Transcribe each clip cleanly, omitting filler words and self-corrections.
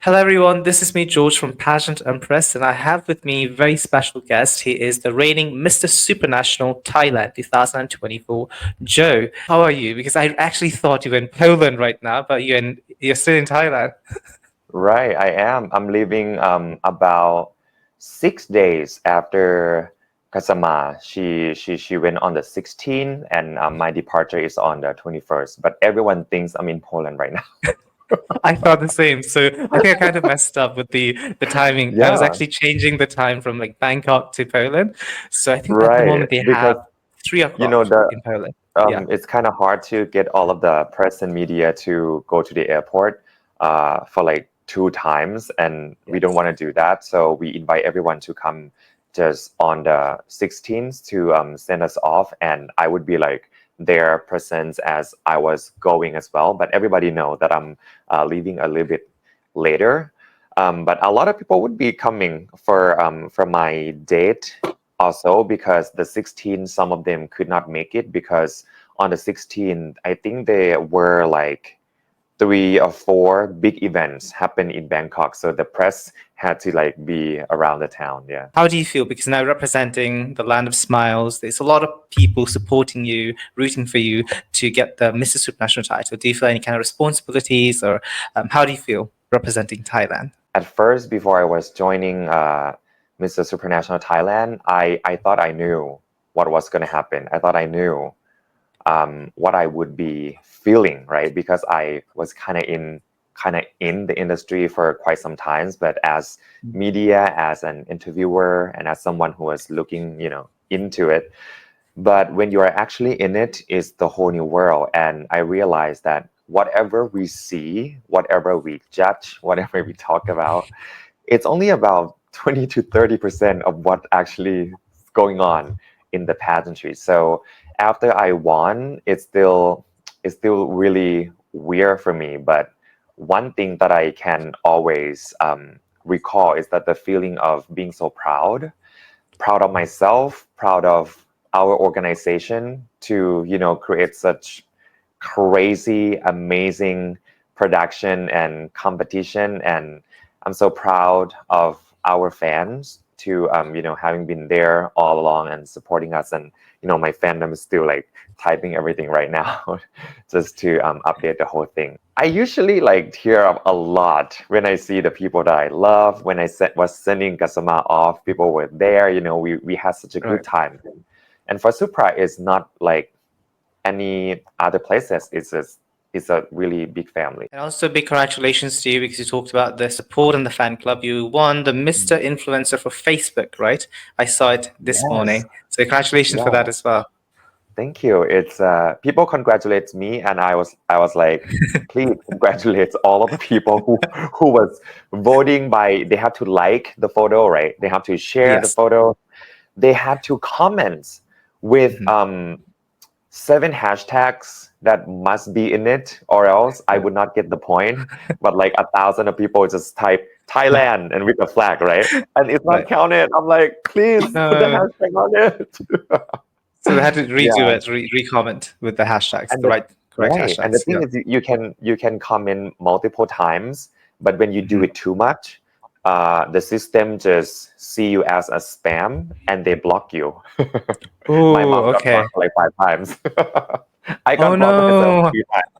Hello, everyone. This is me, George from Pageant, Empress, and I have with me a very special guest. He is the reigning Mr. Supranational Thailand 2024, Joe. How are you? Because I actually thought you were in Poland right now, but you're still in Thailand. Right, I am. I'm leaving about 6 days after Kasama. She went on the 16th, and my departure is on the 21st. But everyone thinks I'm in Poland right now. I thought the same. So I think I kind of messed up with the timing. I was Yeah, actually changing the time from like Bangkok to Poland. So I think at the right. moment they Because have three you o'clock know the in Poland. Yeah. it's kind of hard to get all of the press and media to go to the airport for like two times, and we don't Yes. want to do that. So we invite everyone to come just on the 16th to send us off, and I would be like their presence as I was going as well. But everybody know that I'm leaving a little bit later. But a lot of people would be coming for my date also, because the 16th, some of them could not make it because on the 16th, I think there were like 3 or 4 big events happen in Bangkok. So the press had to like be around the town. Yeah. How do you feel? Because now representing the land of smiles, there's a lot of people supporting you, rooting for you to get the Mr. Supranational title. Do you feel any kind of responsibilities, or how do you feel representing Thailand? At first, before I was joining Mr. Supranational Thailand, I thought I knew what was going to happen. I thought I knew what I would be feeling, right? Because I was kind of in the industry for quite some times, but as media, as an interviewer, and as someone who was looking, into it. But when you are actually in it, is the whole new world. And I realized that whatever we see, whatever we judge, whatever we talk about, it's only about 20 to 30% of what actually is going on in the pageantry. So after I won, it's still really weird for me. But one thing that I can always recall is that the feeling of being so proud of myself, proud of our organization to create such crazy, amazing production and competition. And I'm so proud of our fans to having been there all along and supporting us. And my fandom is still like typing everything right now just to update the whole thing. I usually like tear up a lot when I see the people that I love. When I was sending Kasama off, people were there. We had such a good Right. time. And for Supra, it's not like any other places. It's a really big family. And also, big congratulations to you because you talked about the support and the fan club. You won the Mr. Influencer for Facebook, right? I saw it this Yes. morning. So, congratulations for that Yeah. as well. Thank you. It's people congratulate me, and I was like, please congratulate all of the people who was voting by. They had to like the photo, right? They have to share the Yes. photo. They had to comment with Mhm. 7 hashtags that must be in it, or else I would not get the point. But like 1,000 of people just type Thailand and with the flag, right? And it's not Right. counted. I'm like, please put the No. hashtag on it. So they had to redo Yeah. it, re-comment with the hashtags, And the the right, correct right. And the hashtags. thing Yeah. is you can comment multiple times, but when you do Mhm. it too much, the system just see you as a spam and they block you. My Oh, mom got okay. blocked like 5 times. I Oh got blocked myself no. 3 times.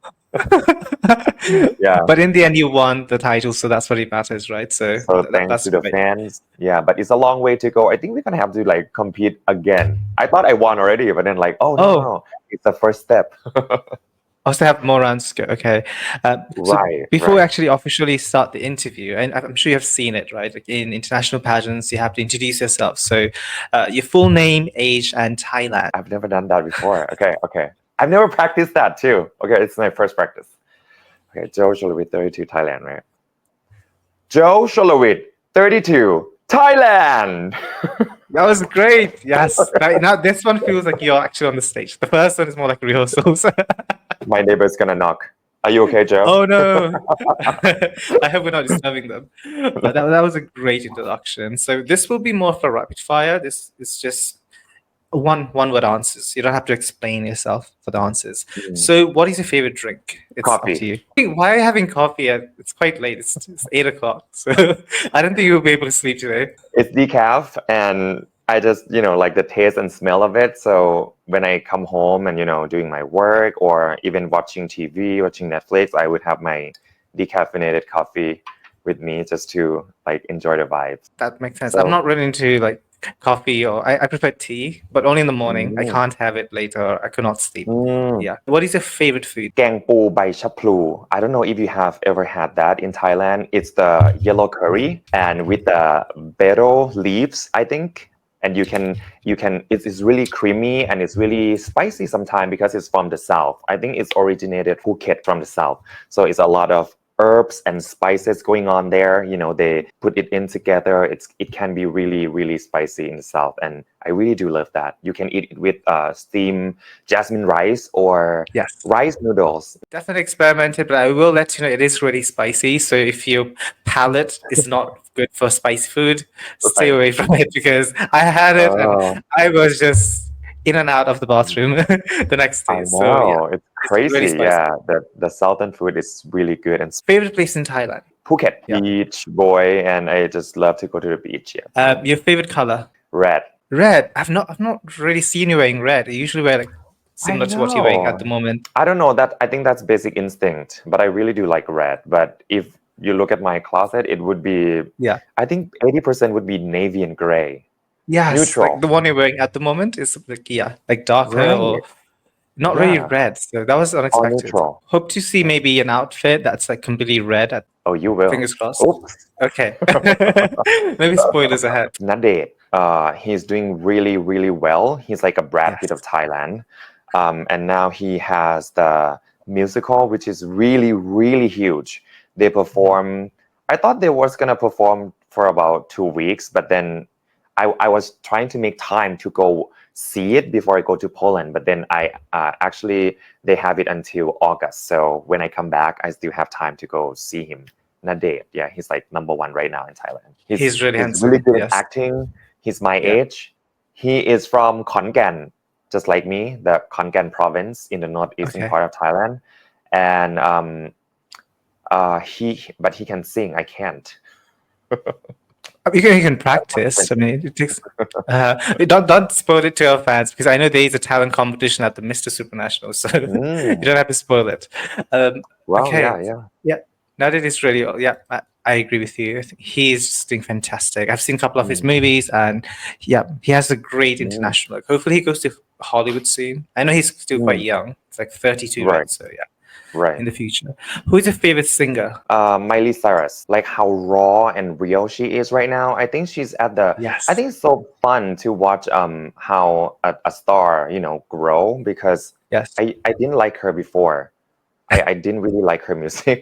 Yeah. But in the end, you won the title, so that's what it matters, right? So So thanks that's to the great. fans. Yeah, but it's a long way to go. I think we're gonna have to like compete again. I thought I won already, but then like, oh no, no, Oh, no. It's the first step. I still have more rounds to go. Okay. So Right, before we right. actually officially start the interview, and I'm sure you have seen it, right? Like in international pageants, you have to introduce yourself. So your full name, age, and Thailand. I've never done that before. Okay, okay. I've never practiced that too. Okay, it's my first practice. Okay, Joe Sholowit, 32, Thailand, right? Joe Sholowit, 32, Thailand. That was great. Yes. Now this one feels like you're actually on the stage. The first one is more like rehearsals. My neighbor's gonna knock. Are you okay, Joe? Oh no. I hope we're not disturbing them. But that was a great introduction. So this will be more of a rapid fire. This is just One word answers. You don't have to explain yourself for the answers. Mm. So, what is your favorite drink? It's up to Coffee. you. Why are you having coffee? It's quite late. It's 8 o'clock. So, I don't think you'll be able to sleep today. It's decaf, and I just, like the taste and smell of it. So when I come home and, doing my work or even watching TV, watching Netflix, I would have my decaffeinated coffee with me just to like enjoy the vibes. That makes sense. I'm So, not really into like coffee, or I prefer tea, but only in the morning. I mm, can't have it later. I could not sleep. mm. Yeah. What is your favorite food? แกงปูใบชะพลู I don't know if you have ever had that in Thailand. It's the yellow curry and with the betel leaves, I think. And it's really creamy and it's really spicy sometimes because it's from the south. I think it's originated Phuket from the south. So it's a lot of herbs and spices going on there. They put it in together. It can be really, really spicy in the south. And I really do love that. You can eat it with steamed jasmine rice or Yes. rice noodles. Definitely experimented, but I will let you know it is really spicy. So if your palate is not good for spicy food, stay away from it, because I had it and Oh, I was just in and out of the bathroom the next I day. So yeah, know. It's it's really crazy. spicy. Yeah, the southern food is really good. And Favorite place in Thailand? Phuket, Yeah. beach boy, and I just love to go to the beach. Yeah. Your favorite color? Red. Red. I've not really seen you wearing red. You usually wear like I similar to what you're wearing at the know. moment. I don't know that. I think that's basic instinct, but I really do like red. But if you look at my closet, it would be, Yeah. I think 80% would be navy and gray. Yes, like Neutral. the one you're wearing at the moment is like, yeah, like darker Right. or not really Yeah. red. So that was Or unexpected. neutral. Hope to see maybe an outfit that's like completely red. Oh, you will. Fingers crossed. Oops. Okay. Maybe spoilers ahead. Nadet, he's doing really, really well. He's like a Brad Pitt Yes. of Thailand. And now he has the musical, which is really, really huge. They perform, I thought they was gonna perform for about 2 weeks, but then I was trying to make time to go see it before I go to Poland. But then I actually, they have it until August. So when I come back, I still have time to go see him. Nadet, yeah, he's like number one right now in Thailand. He's really He's really handsome. good at Yes. acting. He's my Yeah. age. He is from Khon Kaen, just like me, the Khon Kaen province in the northeastern Okay. part of Thailand. And but he can sing. I can't. You can practice. I mean, it takes. Don't spoil it to our fans, because I know there is a talent competition at the Mr. Supranational, so you Mm. don't have to spoil it. Well, Okay. yeah. Now that it's really, yeah, I agree with you. I think he's just doing fantastic. I've seen a couple of his Mm. movies, and yeah, he has a great Mm. international look. Hopefully, he goes to Hollywood soon. I know he's still quite young. It's like 32, right? Right. So yeah, Right. in the future. Who is your favorite singer? Miley Cyrus, like how raw and real she is right now. I think she's at the. Yes. I think it's so fun to watch how a star grow, because Yes. I didn't like her before. I didn't really like her music,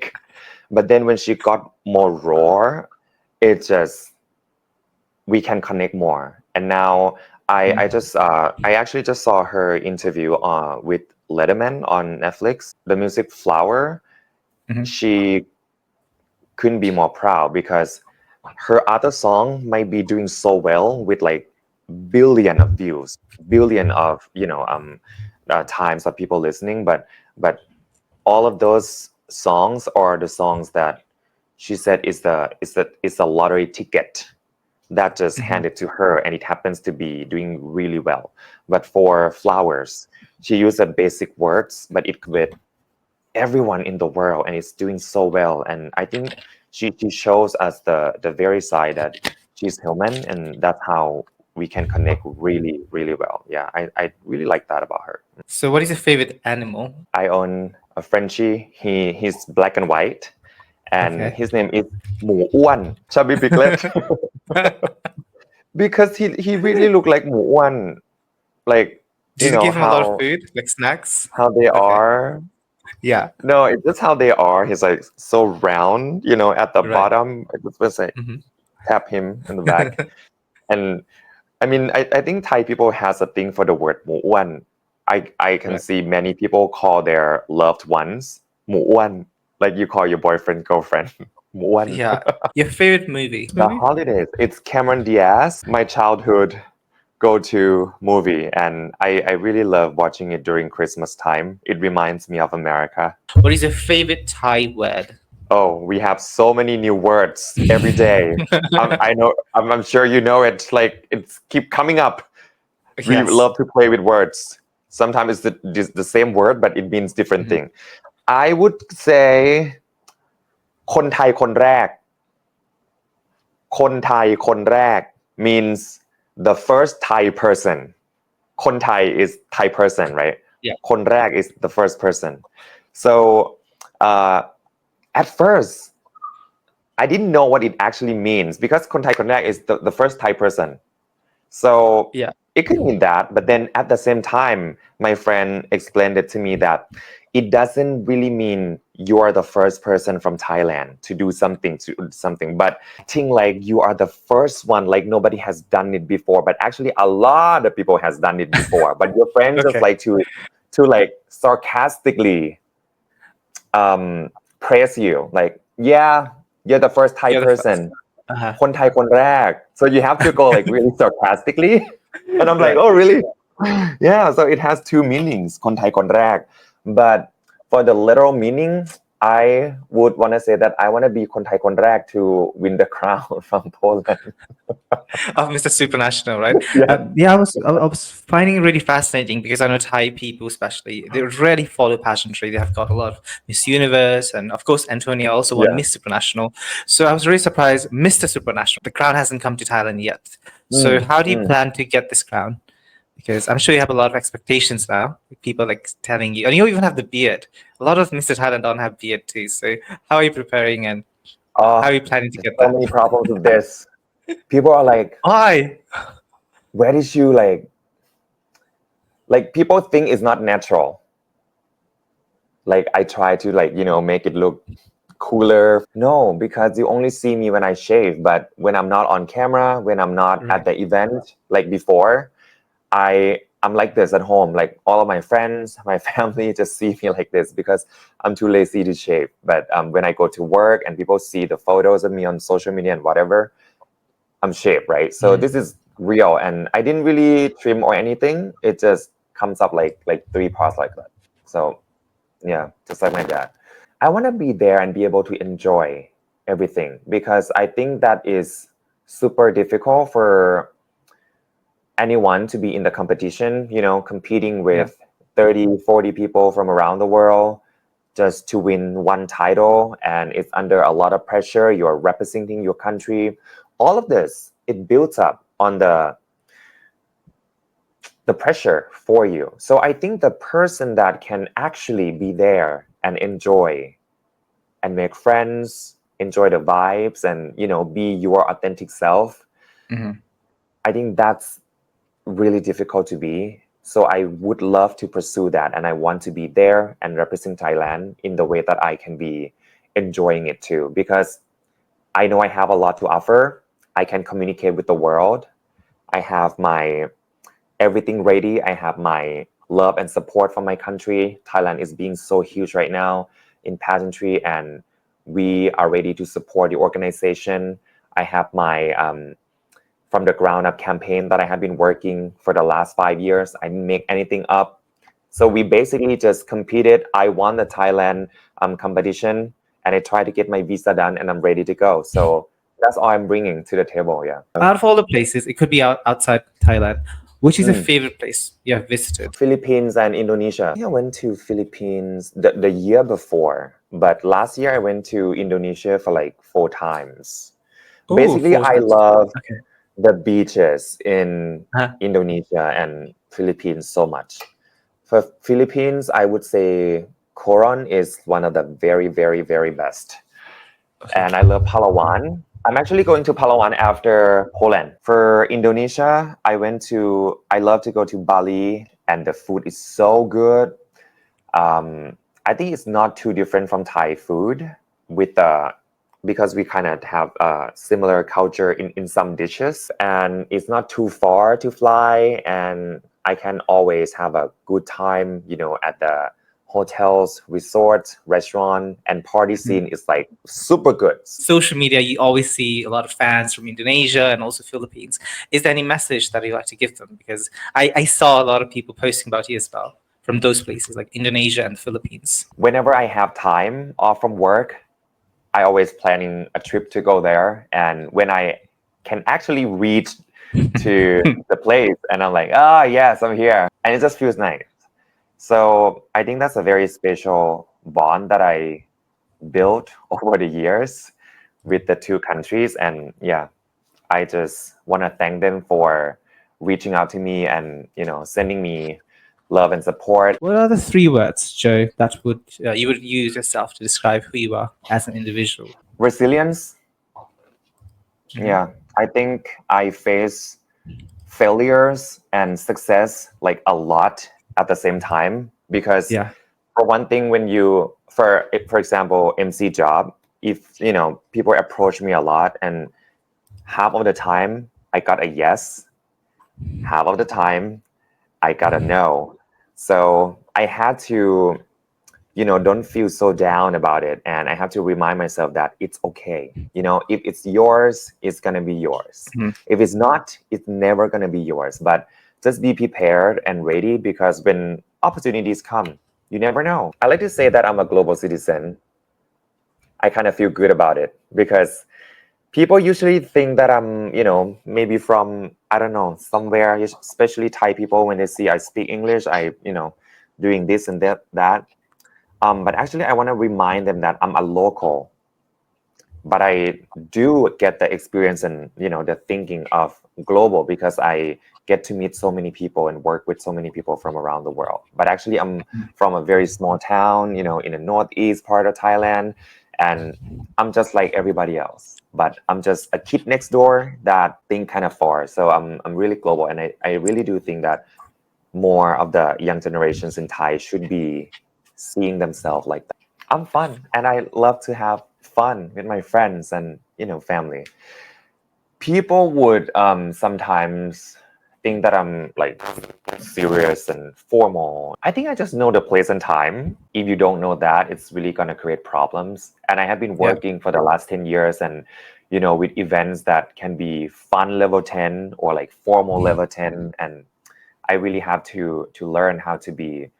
but then when she got more raw, it just, we can connect more. And now I actually just saw her interview with Letterman on Netflix. The music Flower, Mhm. she couldn't be more proud, because her other song might be doing so well with like billion of views, billion of times of people listening, but all of those songs are the songs that she said is a lottery ticket that just Mhm. handed to her, and it happens to be doing really well. But for Flowers, she used the basic words, but it with everyone in the world, and it's doing so well. And I think she shows us the very side that she's human, and that's how we can connect really, really well. Yeah, I really like that about her. So, what is your favorite animal? I own a Frenchie. He's black and white, and Okay. his name is หมูอ้วน chubby piglet. Because he really looked like หมูอ้วน like Did you give him a lot of food, like snacks? how they Okay. are. Yeah. No, it's just how they are. He's like so round, at the Right. bottom. I just want to say, Mhm. tap him in the back. And I mean, I think Thai people has a thing for the word หมูอ้วน I can Right. see many people call their loved ones หมูอ้วน like you call your boyfriend, girlfriend หมูอ้วน Yeah. Your favorite movie? The Holidays. It's Cameron Diaz, my childhood go-to movie, and I really love watching it during Christmas time. It reminds me of America. What is your favorite Thai word? Oh, we have so many new words every day. I know. I'm sure you know it. Like it's keep coming up. We Yes. love to play with words. Sometimes it's the same word, but it means different Mhm. thing. I would say คนไทยคนแรก คนไทยคนแรก means the first Thai person. คนไทย is Thai person, right? Yeah. คนแรก is the first person. So uh, at first I didn't know what it actually means because คนไทยคนแรก is the first Thai person. So Yeah. it could mean that, but then at the same time, my friend explained it to me that it doesn't really mean you are the first person from Thailand to do something, but acting like you are the first one, like nobody has done it before, but actually a lot of people has done it before, but your friend just Okay. like to like sarcastically praise you, like, yeah, you're the first Thai You're the person. first. Uh-huh. คนไทยคนแรก so you have to go like really sarcastically and I'm like, Right. oh really? Yeah, so it has two meanings คนไทยคนแรก but for the literal meaning I would want to say that I want to be คนไทยคนแรก to win the crown from Poland. Of Mr. Supranational, right? Yeah. Yeah, I was finding it really fascinating because I know Thai people, especially, they really follow pageantry. They have got a lot of Miss Universe, and of course, Antonia also won Yeah. Miss Supranational. So I was really surprised, Mr. Supranational. The crown hasn't come to Thailand yet. So how do you plan to get this crown? Because I'm sure you have a lot of expectations now. People like telling you, and you even have the beard. A lot of Mr. Thailand don't have beard too. So how are you preparing, and how are you planning to get So that? many problems with this. People are like, Why? where did you like people think it's not natural. Like I try to like, make it look cooler. No, because you only see me when I shave, but when I'm not on camera, when I'm not at the event, like before, I'm like this at home. Like all of my friends, my family just see me like this because I'm too lazy to shave. But when I go to work and people see the photos of me on social media and whatever, I'm shaved, right? So this is real, and I didn't really trim or anything. It just comes up like 3 parts like that. So yeah, just like my dad. I want to be there and be able to enjoy everything because I think that is super difficult for anyone to be in the competition, competing with 30, 40 people from around the world just to win one title, and it's under a lot of pressure. You're representing your country. All of this, it builds up on the pressure for you. So I think the person that can actually be there and enjoy and make friends, enjoy the vibes, and be your authentic self, I think that's really difficult to be. So I would love to pursue that, and I want to be there and represent Thailand in the way that I can be enjoying it too, because I know I have a lot to offer. I can communicate with the world. I have my everything ready. I have my love and support from my country. Thailand is being so huge right now in pageantry, and we are ready to support the organization. I have my from the ground up campaign that I have been working for the last 5 years. I didn't make anything up. So we basically just competed. I won the Thailand competition, and I tried to get my visa done, and I'm ready to go. So that's all I'm bringing to the table. Yeah. Out of all the places, it could be outside Thailand. Which is your favorite place you have visited? Philippines and Indonesia. I think I went to Philippines the year before, but last year I went to Indonesia for like 4 times. Oh, Basically, 4 I times. love Okay. the beaches in Uh-huh. Indonesia and Philippines so much. For Philippines, I would say Coron is one of the very, very, very best. And I love Palawan. I'm actually going to Palawan after Poland. For Indonesia, I love to go to Bali, and the food is so good. I think it's not too different from Thai food with because we kind of have a similar culture in some dishes, and it's not too far to fly, and I can always have a good time, at the hotels, resorts, restaurant, and party scene is like super good. Social media, you always see a lot of fans from Indonesia and also Philippines. Is there any message that you'd like to give them? Because I saw a lot of people posting about you as well from those places like Indonesia and the Philippines. Whenever I have time off from work, I always planning a trip to go there. And when I can actually reach to the place and I'm like, ah, yes, I'm here. And it just feels nice. So I think that's a very special bond that I built over the years with the two countries. And yeah, I just want to thank them for reaching out to me and, sending me love and support. What are the 3 words, Joe, that would you would use yourself to describe who you are as an individual? Resilience. Yeah, I think I face failures and success like a lot at the same time because Yeah. for one thing, when you for example MC job, if people approach me a lot and half of the time I got a yes, half of the time I got a no. So I had to don't feel so down about it, and I have to remind myself that it's okay. If it's yours, it's gonna be yours. If it's not, it's never gonna be yours. But just be prepared and ready, because when opportunities come, you never know. I like to say that I'm a global citizen. I kind of feel good about it because people usually think that I'm, maybe from, I don't know, somewhere, especially Thai people, when they see I speak English, doing this and that. But actually, I want to remind them that I'm a local, but I do get the experience and, the thinking of global because I get to meet so many people and work with so many people from around the world. But actually, I'm from a very small town, in the northeast part of Thailand, and I'm just like everybody else. But I'm just a kid next door that think kind of far. So I'm really global, and I really do think that more of the young generations in Thai should be seeing themselves like that. I'm fun, and I love to have fun with my friends and family. People would sometimes think that I'm like serious and formal. I think I just know the place and time. If you don't know that, it's really gonna create problems. And I have been working for the last 10 years and with events that can be fun level 10 or like formal level 10, and I really have to learn how to be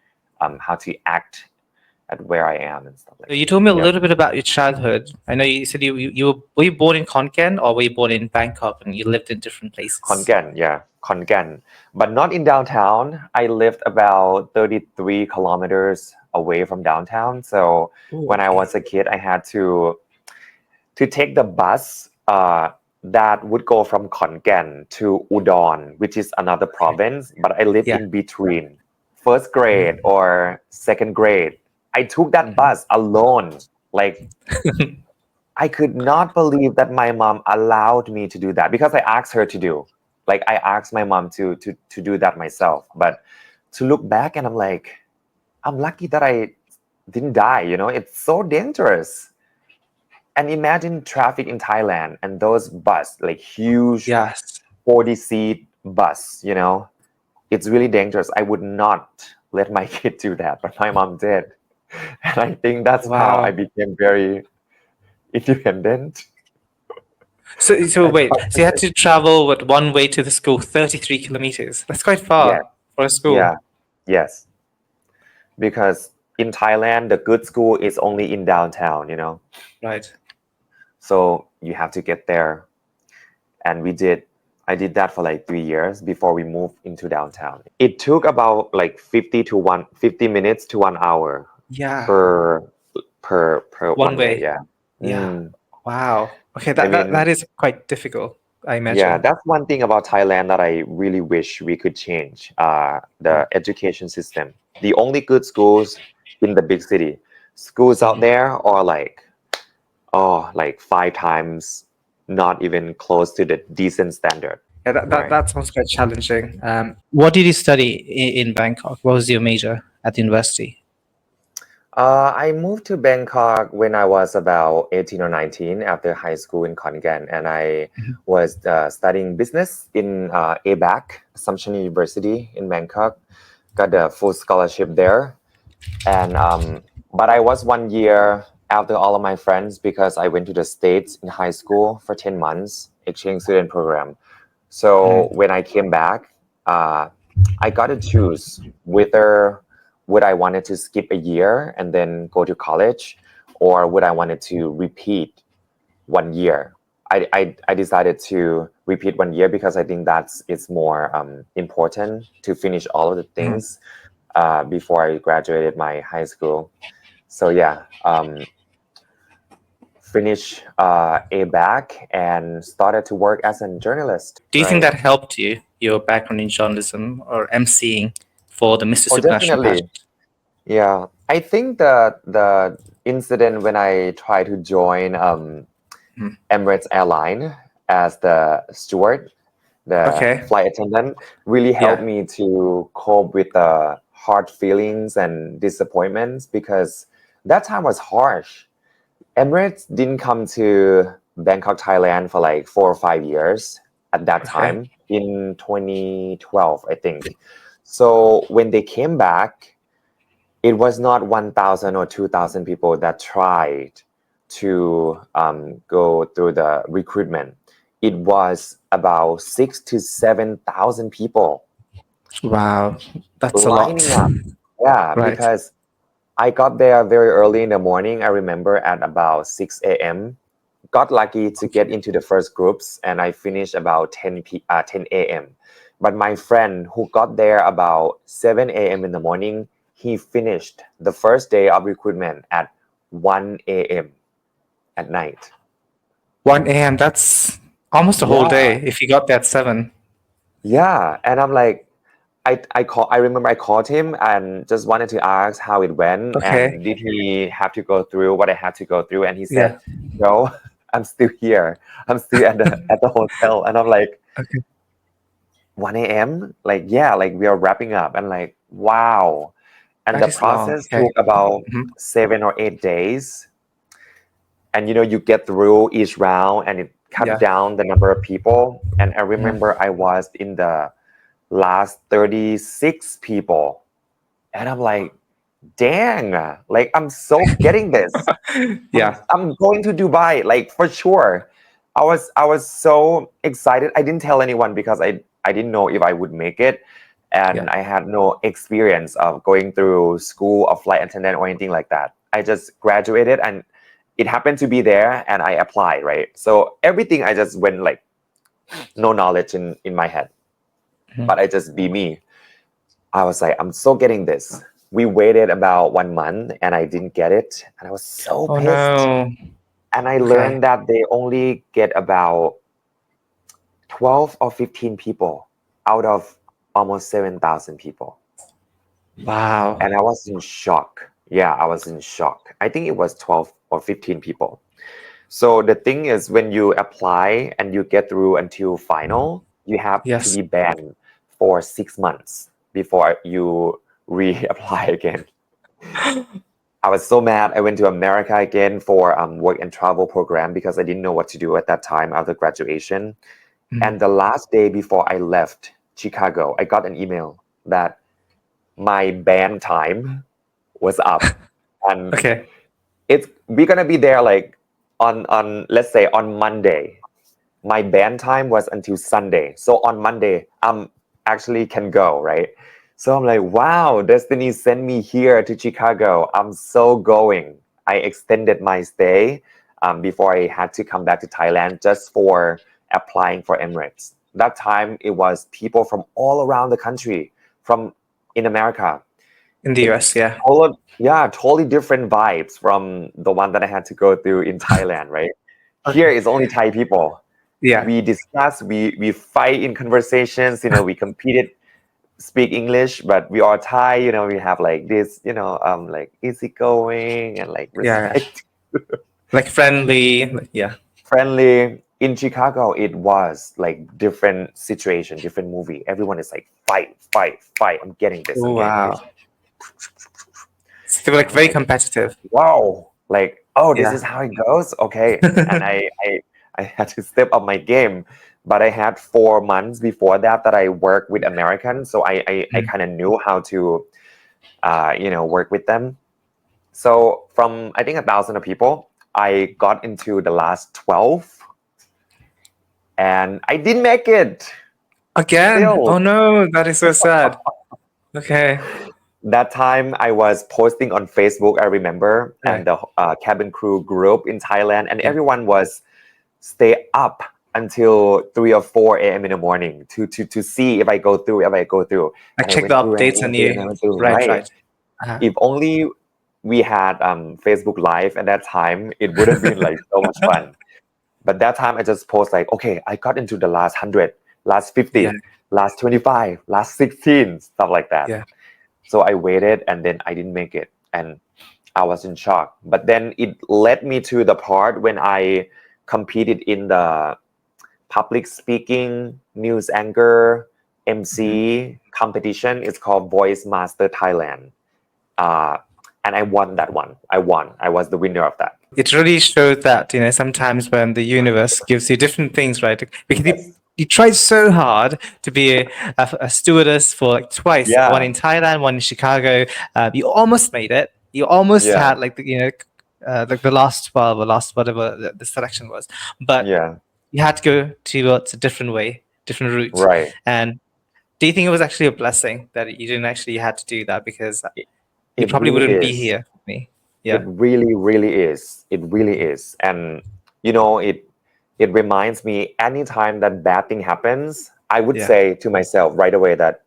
how to act at where I am and stuff like that. You told me a little bit about your childhood. I know you said were you born in Khon Kaen or were you born in Bangkok and you lived in different places? Khon Kaen, yeah, Khon Kaen, but not in downtown. I lived about 33 kilometers away from downtown. So when I was a kid, I had to take the bus that would go from Khon Kaen to Udon, which is another province. But I lived in between first grade or second grade. I took that bus alone. Like, I could not believe that my mom allowed me to do that because I asked her to do. Like, I asked my mom to do that myself. But to look back, and I'm like, I'm lucky that I didn't die. It's so dangerous. And imagine traffic in Thailand and those bus, like huge 40-seat bus. It's really dangerous. I would not let my kid do that, but my mom did. And I think that's how I became very independent. So wait, so you had to travel one way to the school, 33 kilometers. That's quite far for a school. Yeah. Yes. Because in Thailand, the good school is only in downtown, Right. So you have to get there. And I did that for like 3 years before we moved into downtown. It took about like 50 minutes to 1 hour. Yeah. Per One way. Yeah. Yeah. Wow. Okay, that is quite difficult, I imagine. Yeah, that's one thing about Thailand that I really wish we could change. The education system. The only good schools in the big city. Schools out there are like 5 times not even close to the decent standard. Yeah, that sounds quite challenging. What did you study in Bangkok? What was your major at the university? I moved to Bangkok when I was about 18 or 19 after high school in Khon Kaen, and I was studying business in ABAC, Assumption University in Bangkok. Got a full scholarship there, And but I was 1 year after all of my friends because I went to the States in high school for 10 months, exchange student program. So Mm. when I came back, uh, I got to choose whether would I wanted to skip a year and then go to college, or would I wanted to repeat 1 year. I decided to repeat 1 year because I think that's it's more important to finish all of the Mm. things before I graduated my high school. So yeah, finish a back and started to work as a journalist, Do you think right? that helped you, your background in journalism or emceeing for the Mr. Oh, Supranational definitely. pageant? Yeah, I think the incident when I tried to join Mm. Emirates airline as the steward, the Okay. flight attendant, really helped Yeah. me to cope with the hard feelings and disappointments because that time was harsh. Emirates didn't come to Bangkok, Thailand for like 4 or 5 years at that Okay. time in 2012, I think. So when they came back, it was not 1,000 or 2,000 people that tried to go through the recruitment. It was about 6 to 7,000 people Wow. That's a lot. lining up. Yeah, Right. because I got there very early in the morning. I remember at about 6 a.m. Got lucky to get into the first groups, and I finished about 10 a.m. But my friend who got there about 7 a.m. in the morning, he finished the first day of recruitment at 1 a.m. at night. 1 a.m. That's almost a whole Yeah, day if you got that 7. yeah. And I'm like, I remember I called him and just wanted to ask how it went Okay. and did he have to go through what I had to go through, and he said, Yeah. no, I'm still here. I'm still at the hotel. And I'm like, Okay. 1 a.m.? Like, yeah, like we are wrapping up. And like, wow. And That the is long. process Okay. took about Mhm. 7 or 8 days. And you get through each round and it cut Yeah. down the number of people. And I Yeah. remember I was in the last 36 people. And I'm like, dang, like I'm so getting this. I'm Yeah. I'm going to Dubai, like for sure. I was so excited. I didn't tell anyone because I didn't know if I would make it, Yeah. and I had no experience of going through school of flight attendant or anything like that. I just graduated and it happened to be there and I applied, right? So everything I just went like no knowledge in my head, Mhm. but I just be me. I was like, I'm so getting this. We waited about 1 month and I didn't get it, and I was so Oh pissed. no. And I Okay. learned that they only get about 12 or 15 people out of almost 7,000 people. Wow. And I was in shock. Yeah, I was in shock. I think it was 12 or 15 people. So the thing is, when you apply and you get through until final, you have to Yes. be banned for 6 months before you reapply again. I was so mad. I went to America again for work and travel program because I didn't know what to do at that time after graduation. Mhm. And the last day before I left Chicago, I got an email that my band time was up, and Okay. it's we're gonna be there like on let's say on Monday. My band time was until Sunday, so on Monday actually can go, right? So I'm like, wow, destiny sent me here to Chicago. I'm so going. I extended my stay before I had to come back to Thailand just for applying for Emirates. That time it was people from all around the country, from in America. In the US, It's yeah. yeah, totally different vibes from the one that I had to go through in Thailand, right? Here Okay. is only Thai people. Yeah. We discuss, we fight in conversations, we competed, speak English, but we are Thai, we have like this, like easygoing and like Yeah. respect, Like friendly. Yeah. friendly. In Chicago, it was like different situation, different movie. Everyone is like fight, fight, fight. I'm getting this. I'm Oh, getting this. wow. So they were And like I'm very like, competitive. wow, like, oh, this is Yeah. how it goes. Okay. And I had to step up my game. But I had 4 months before that I worked with Americans. So I Mm. kind of knew how to work with them. So from I think 1,000 of people, I got into the last 12, and I didn't make it. Again? Still, Oh no, that is so sad. Okay. that time I was posting on Facebook, I remember, Right. and the cabin crew group in Thailand, and Yeah. everyone was stay up until 3 or 4 a.m. in the morning to see if I go through, Like and I check the went through, and I updates on went through, and you. I went through. Right, Right. right. Uh-huh. If only we had Facebook Live at that time, it would have been like so much fun. But that time I just post like, okay, I got into the last 100, last Yeah, 50, last 25, last 16, stuff like that. yeah. So I waited, and then I didn't make it, and I was in shock. But then it led me to the part when I competed in the public speaking, news anchor, Mhm. MC competition. It's called Voice Master Thailand. Uh, and I won that one. I won. I was the winner of that. It really showed that, sometimes when the universe gives you different things, right? Because Yes. you tried so hard to be a stewardess for like twice, one Yeah. in Thailand, one in Chicago. You almost made it. You almost Yeah. had like like the last 12 or last whatever the selection was, but Yeah. you had to go towards a different way, different route. Right. And do you think it was actually a blessing that you didn't actually had to do that because It, you it probably really wouldn't be is. here with me? It Yeah, really, really is. It really is. And it reminds me anytime that bad thing happens, I would yeah. say to myself right away that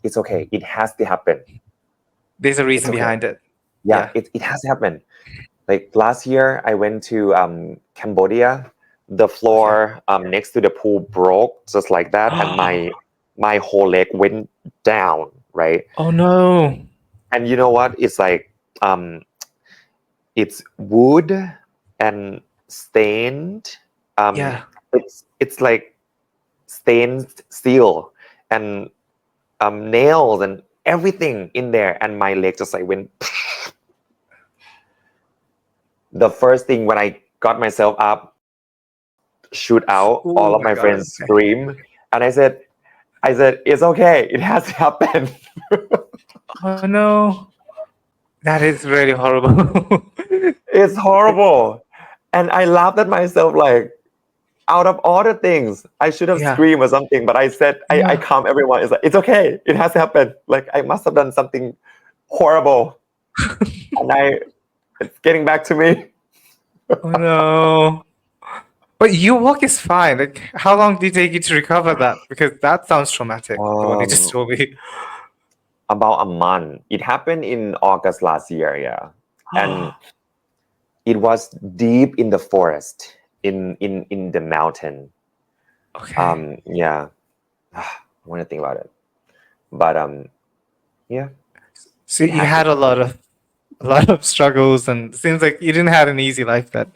it's okay. It has to happen. There's a It's reason okay. behind it. Yeah, Yeah. it has to happen. Like last year, I went to Cambodia. The Okay. floor next to the pool broke just like that, and my whole leg went down. Right, Oh no. and you know what? It's like it's wood and stained. Yeah. It's like stained steel and nails and everything in there, and my leg just like went. The first thing when I got myself up, shoot out, all Oh of my my God. friends Okay. scream, and I said, it's okay, it has to happen. Oh no. That is really horrible. It's horrible, and I laughed at myself like, out of all the things, I should have Yeah. screamed or something, but I said, I Yeah. calm everyone. It's like, it's okay, it has to happen. Like I must have done something horrible, and it's getting back to me. Oh no. But your walk is fine. Like, how long did it take you to recover that? Because that sounds traumatic, the one you just Um, told me. about a month. It happened in August last year, yeah, and it was deep in the forest, in the mountain. Okay. Yeah, I want to think about it, but yeah, So it you had happened. a lot of struggles, and it seems like you didn't have an easy life then.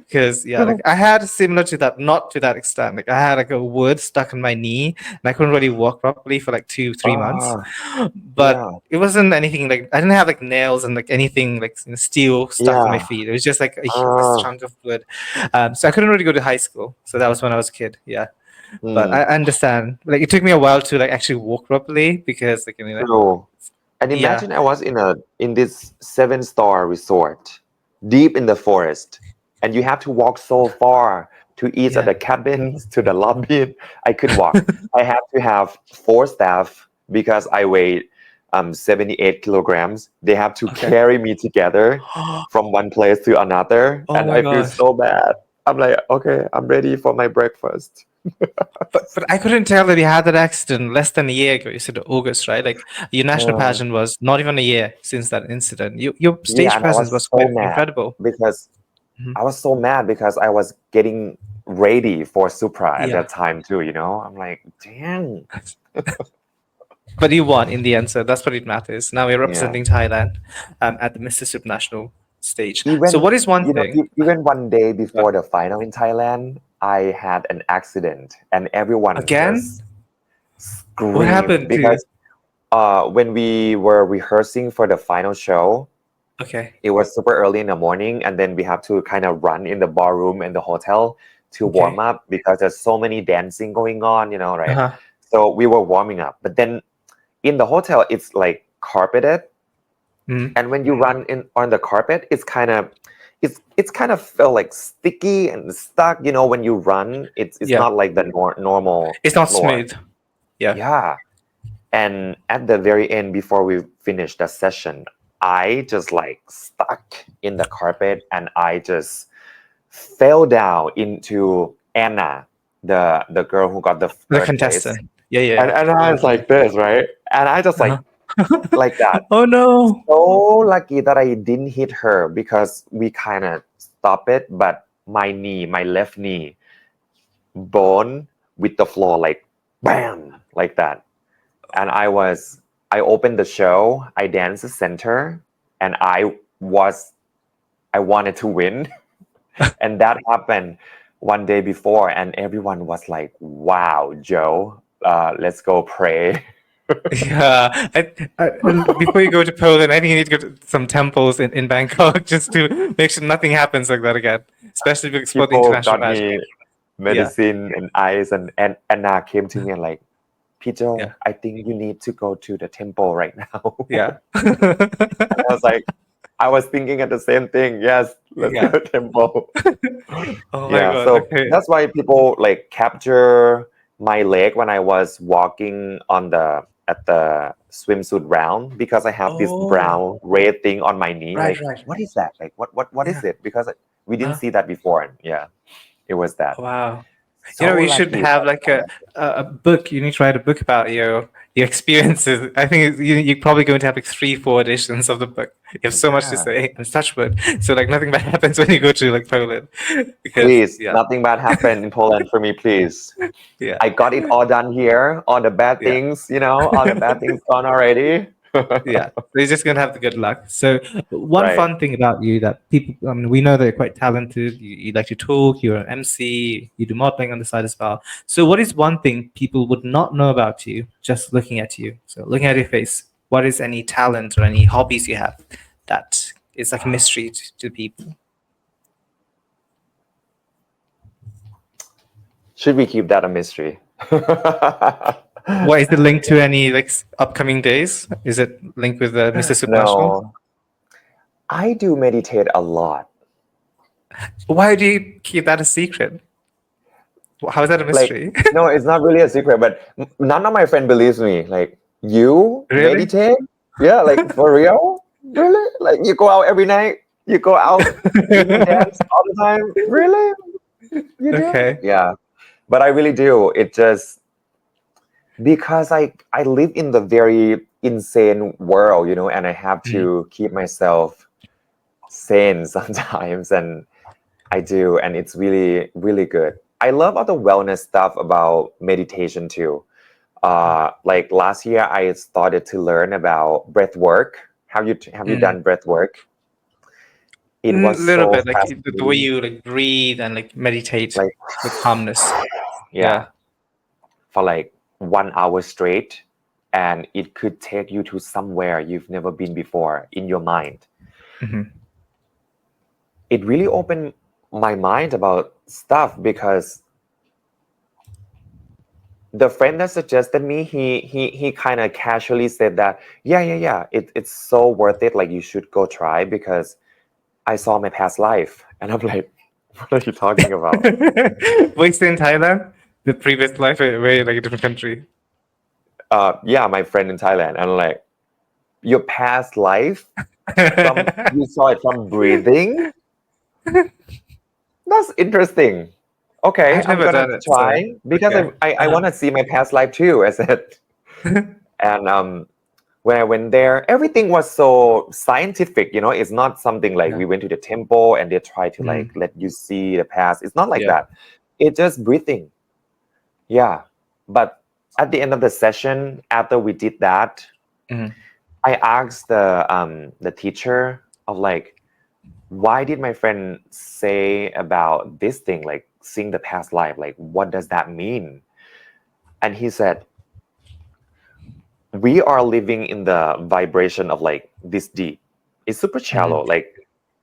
Because yeah, like No. I had similar to that, not to that extent. Like I had like a wood stuck in my knee, and I couldn't really walk properly for like 2, 3 months. Ah, But yeah, it wasn't anything like I didn't have like nails and like anything like steel stuck in my yeah. feet. It was just like a humongous Ah, chunk of wood. So I couldn't really go to high school. So that was when I was a kid. Yeah, but hmm, I understand. Like it took me a while to like actually walk properly because like true. And yeah. imagine I was in this 7-star resort, deep in the forest, and you have to walk so far to each of Yeah. the cabins to the lobby. I couldn't walk. I had to have 4 staff because I weighed 78 kilograms. They have to Okay. carry me together from one place to another, Oh and my I feel gosh. so bad. I'm like, okay, I'm ready for my breakfast. But I couldn't tell that you had that accident less than a year ago. You said August, right? Like your national Uh, pageant was not even a year since that incident. Your yeah, stage and I presence was was so quite mad incredible. because Mhm. I was so mad because I was getting ready for Supra at Yeah. that time too, I'm like, dang. But you won in the end, so that's what it matters. Now you're Yeah. representing Thailand at the Mr. Supranational stage. So Even what is one thing? even one day uh, before the final in Thailand, I had an accident and everyone Again? just What screamed happened to you? because when we were rehearsing for the final show, Okay. it was super early in the morning, and then we have to kind of run in the ballroom and the hotel to warm Okay. up because there's so many dancing going on, right? Uh-huh. So we were warming up, but then in the hotel it's like carpeted, Mm. and when you run in on the carpet, it's kind of feel like sticky and stuck. When you run, it's Yeah. not like the normal It's not floor. smooth. Yeah. Yeah. And at the very end, before we finished the session, I just like stuck in the carpet and I just fell down into Anna, the girl who got the The third place. contestant. Yeah, yeah, And I was like this, right? And I just yeah. like that. Oh no. So lucky that I didn't hit her because we kind of stopped it, but my left knee, bone with the floor, like bam, like that. And I opened the show, I danced the center, and I wanted to win. And that happened one day before, and everyone was like, wow, Joe, let's go pray. Yeah. And before you go to Poland, I think you need to go to some temples in Bangkok just to make sure nothing happens like that again, especially for the People international got match. me Yeah. medicine and ice, and Anna came to me and like, Yeah. Peter, I think you need to go to the temple right now. Yeah. And I was like, I was thinking at the same thing. Yes, let's go Yeah. to temple. Oh my Yeah, God. so Okay. that's why people like capture my leg when I was walking on the at the swimsuit round because I have this Oh, brown red thing on my knee. right, Like, right. what is that? Like, what is Yeah. it? Because we didn't Huh? see that before. And yeah, it was that. Wow. So You should lucky have that like I a book. You need to write a book about your experiences. I think you're probably going to have like 3, 4 editions of the book. You have so much to yeah. say and such wood. So like nothing bad happens when you go to like Poland, because Please, yeah, nothing bad happened in Poland for me, please. yeah, I got it all done here. All the bad yeah. things, all the bad things gone already. Yeah, so you're just gonna have the good luck. So one Right. fun thing about you that people, I mean, we know that you're quite talented. You like to talk. You're an MC. You do modeling on the side as well. So what is one thing people would not know about you just looking at you? So looking at your face, what is any talent or any hobbies you have that is like a mystery to people? Should we keep that a mystery? What is the link to any like upcoming days? Is it linked with Mr. Supranational? No, I do meditate a lot. Why do you keep that a secret? How is that a Like, mystery? no, it's not really a secret, but none of my friend believes me. Like, you Really? meditate? Yeah, like for real? Really? Like you go out every night? You go out, you dance all the time? Really? You do? Okay. Yeah. But I really do. It just because I live in the very insane world, and I have Mm. to keep myself sane sometimes, and I do, and it's really, really good. I love all the wellness stuff about meditation too. Like last year, I started to learn about breath work. Have you Mm. done breath work? It was Little so bit, like the way fascinating. you like breathe and like meditate Like, with calmness. yeah, Yeah. for like 1 hour straight, and it could take you to somewhere you've never been before in your mind. Hmm. It really opened my mind about stuff because the friend that suggested me, he kind of casually said that, yeah, it's so worth it. Like you should go try because I saw my past life, and I'm like, what are you talking about? Were you still in Thailand? The previous life, or were you like a different country? Yeah, my friend in Thailand, and I'm like, your past life from you saw it from breathing. That's interesting. Okay, I've I'm never gonna done it, so try because okay. I want to see my past life too. I said, and when I went there, everything was so scientific. It's not something like Yeah. we went to the temple and they try to like Mm. let you see the past. It's not like Yeah. that. It's just breathing. Yeah. But at the end of the session, after we did that, Mm. I asked the teacher of like, why did my friend say about this thing, like seeing the past life? Like, what does that mean? And he said, we are living in the vibration of like this deep. It's super Mm. shallow. Like,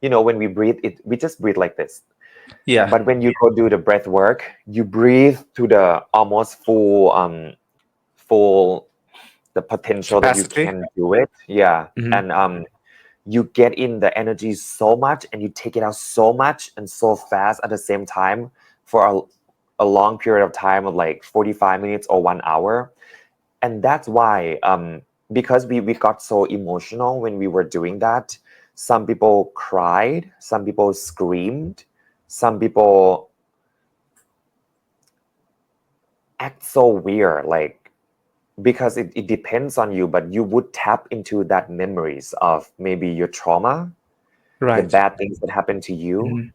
when we breathe, we just breathe like this. Yeah. But when you go do the breath work, you breathe to the almost full the potential that you Capacity. can do it. Yeah. Hmm. And you get in the energy so much and you take it out so much and so fast at the same time for a long period of time of like 45 minutes or 1 hour. And that's why because we got so emotional when we were doing that. Some people cried, some people screamed, some people act so weird, like because it depends on you, but you would tap into that memories of maybe your trauma, the Right. bad things that happened to you. Mhm.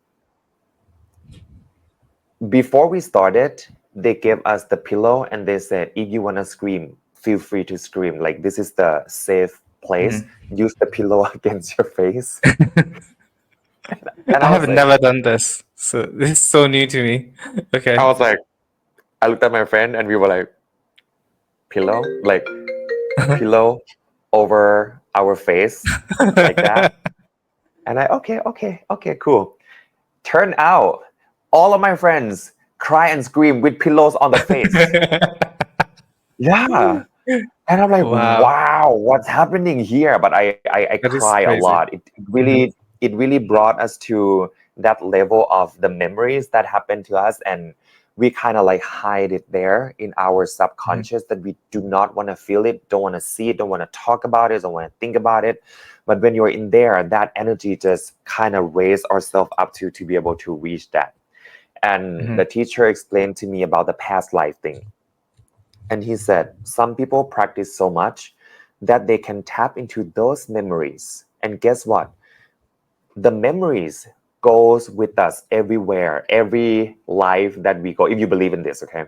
Before we started, they gave us the pillow and they said, if you want to scream, feel free to scream. Like, this is the safe place. Mhm. Use the pillow against your face. And I have never done this, so this is so new to me. I Okay. was like, I looked at my friend and we were like, pillow? Like, pillow over our face, like that. And okay, cool. Turn out, all of my friends cry and scream with pillows on the face. Yeah. And I'm like, Wow, wow, what's happening here? But I that cry is a crazy. lot. Mhm. It really brought us to that level of the memories that happened to us, and we kind of like hide it there in our Mhm. subconscious that we do not want to feel it, don't want to see it, don't want to talk about it, don't want to think about it. But when you're in there, that energy just kind of raise ourselves up to be able to reach that. And Mhm. the teacher explained to me about the past life thing. And he said, some people practice so much that they can tap into those memories. And guess what? The memories goes with us everywhere, every life that we go, if you believe in this, okay?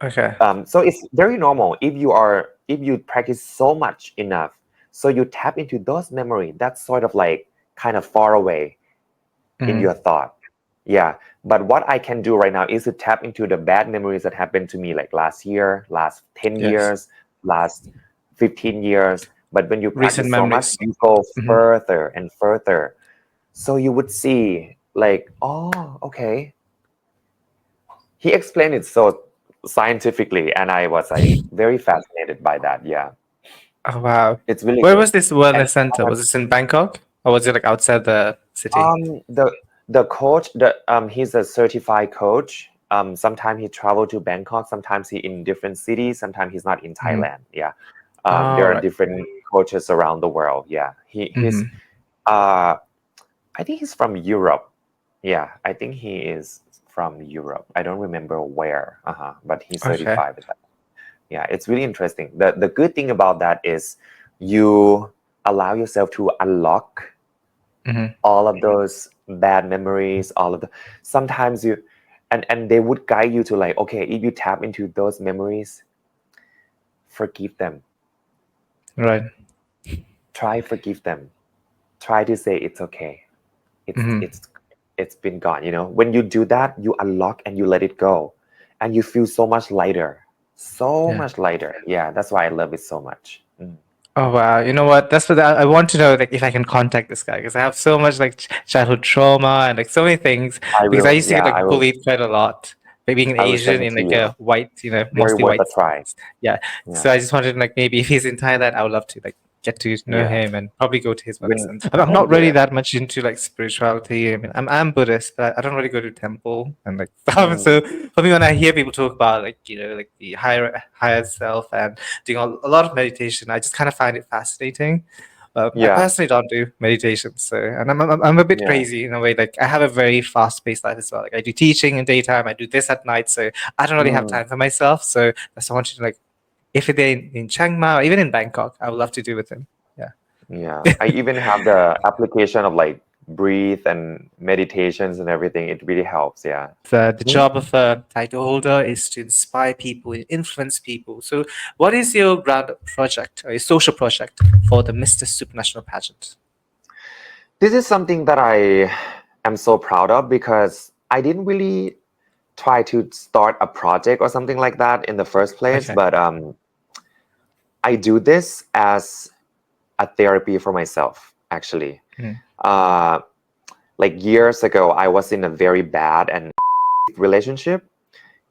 Okay. So it's very normal if you practice so much enough, so you tap into those memory that's sort of like kind of far away in your Mhm. thought. Yeah. But what I can do right now is to tap into the bad memories that happened to me like last year, last 10 Yes. years, last 15 years. But when you Recent practice so much, memories. you go Mhm. further and further. So you would see, like, oh, okay. He explained it so scientifically, and I was like very fascinated by that. Yeah. Oh, wow. It's really Where good. was this And wellness center? Was this in Bangkok or was it like outside the city? the coach, he's a certified coach. Sometimes he travel to Bangkok, sometimes he in different cities, sometimes he's not in Mhm. Thailand. Yeah. There All are right. different coaches around the world. Yeah. He's Mhm. uh I think he's from Europe. Yeah, I think he is from Europe. I don't remember where. But he's Okay. certified with that. Yeah, it's really interesting. The good thing about that is you allow yourself to unlock Mhm. all of those bad memories, all of the sometimes you and they would guide you to like, okay, if you tap into those memories, forgive them. Right. Try forgive them. Try to say it's okay. It's Mhm. it's it's been gone. When you do that, you unlock and you let it go. And you feel so much lighter. So Yeah. much lighter. Yeah, that's why I love it so much. Oh wow, you know what? That's what I want to know. Like, if I can contact this guy, because I have so much like childhood trauma and like so many things. I Because I will, used to get yeah, I like will bullied quite a lot, like being an I will send Asian it in to like you. a white, Very mostly worth a white try. space. Yeah. Yeah. So I just wanted to like maybe if he's in Thailand, I would love to like get to know Yeah. him and probably go to his When medicine. I'm not really yeah. that much into like spirituality. I mean, I'm Buddhist, but I don't really go to temple and like stuff. Mm, So for me, when I hear people talk about like like the higher self and doing a lot of meditation, I just kind of find it fascinating. I yeah. personally don't do meditation, so and I'm a bit Yeah. crazy in a way. Like I have a very fast-paced life as well. Like I do teaching in daytime, I do this at night, so I don't really have Mm, time for myself. So that's why I want you to like if they're in Chiang Mai or even in Bangkok, I would love to do with them. Yeah. yeah. I even have the application of like breathe and meditations and everything. It really helps. Yeah. The job of a title holder is to inspire people, influence people. So, what is your grand project or your social project for the Mr. Supranational pageant? This is something that I am so proud of because I didn't really try to start a project or something like that in the first place, Okay. but I do this as a therapy for myself, actually. Mm. Uh, like years ago, I was in a very bad and relationship.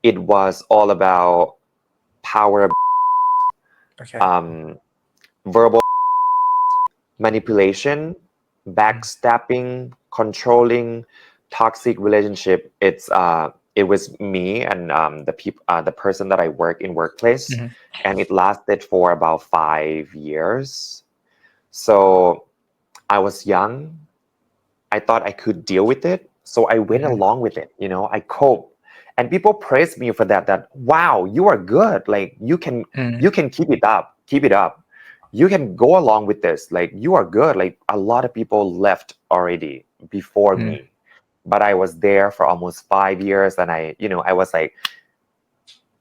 It was all about power, Okay. um, verbal manipulation, backstabbing, controlling, toxic relationship. It was me and the person that I work in workplace, Mhm. and it lasted for about 5 years. So I was young. I thought I could deal with it, so I went Mhm. along with it. I cope, and people praised me for that. That wow, you are good. Like Mhm. you can keep it up, keep it up. You can go along with this. Like you are good. Like a lot of people left already before Mhm. me, but I was there for almost 5 years, and I was like,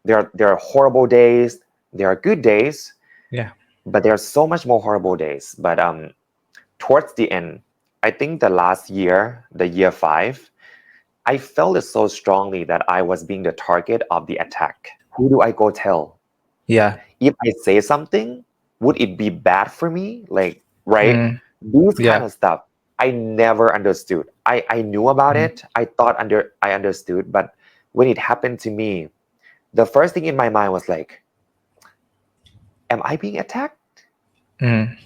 there are horrible days, there are good days, Yeah. but there are so much more horrible days. But towards the end, I think the last year, the year 5, I felt it so strongly that I was being the target of the attack. Who do I go tell? Yeah. If I say something, would it be bad for me? Like, right? Mm. These kind Yeah. of stuff I never understood. I knew about Mm. it. I thought I understood, but when it happened to me, the first thing in my mind was like, am I being attacked? Mm.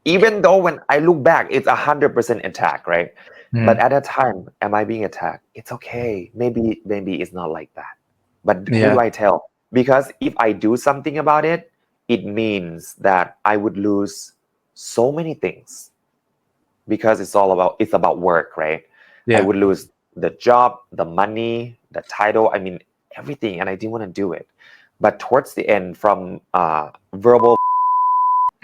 Even though when I look back, it's 100% attack, right? But Mm. at that time, am I being attacked? It's okay. Maybe it's not like that. But who do Yeah. I tell? Because if I do something about it, it means that I would lose so many things because it's about work, right? I Yeah. would lose the job, the money, the title, I mean everything, and I didn't want to do it. But towards the end, from verbal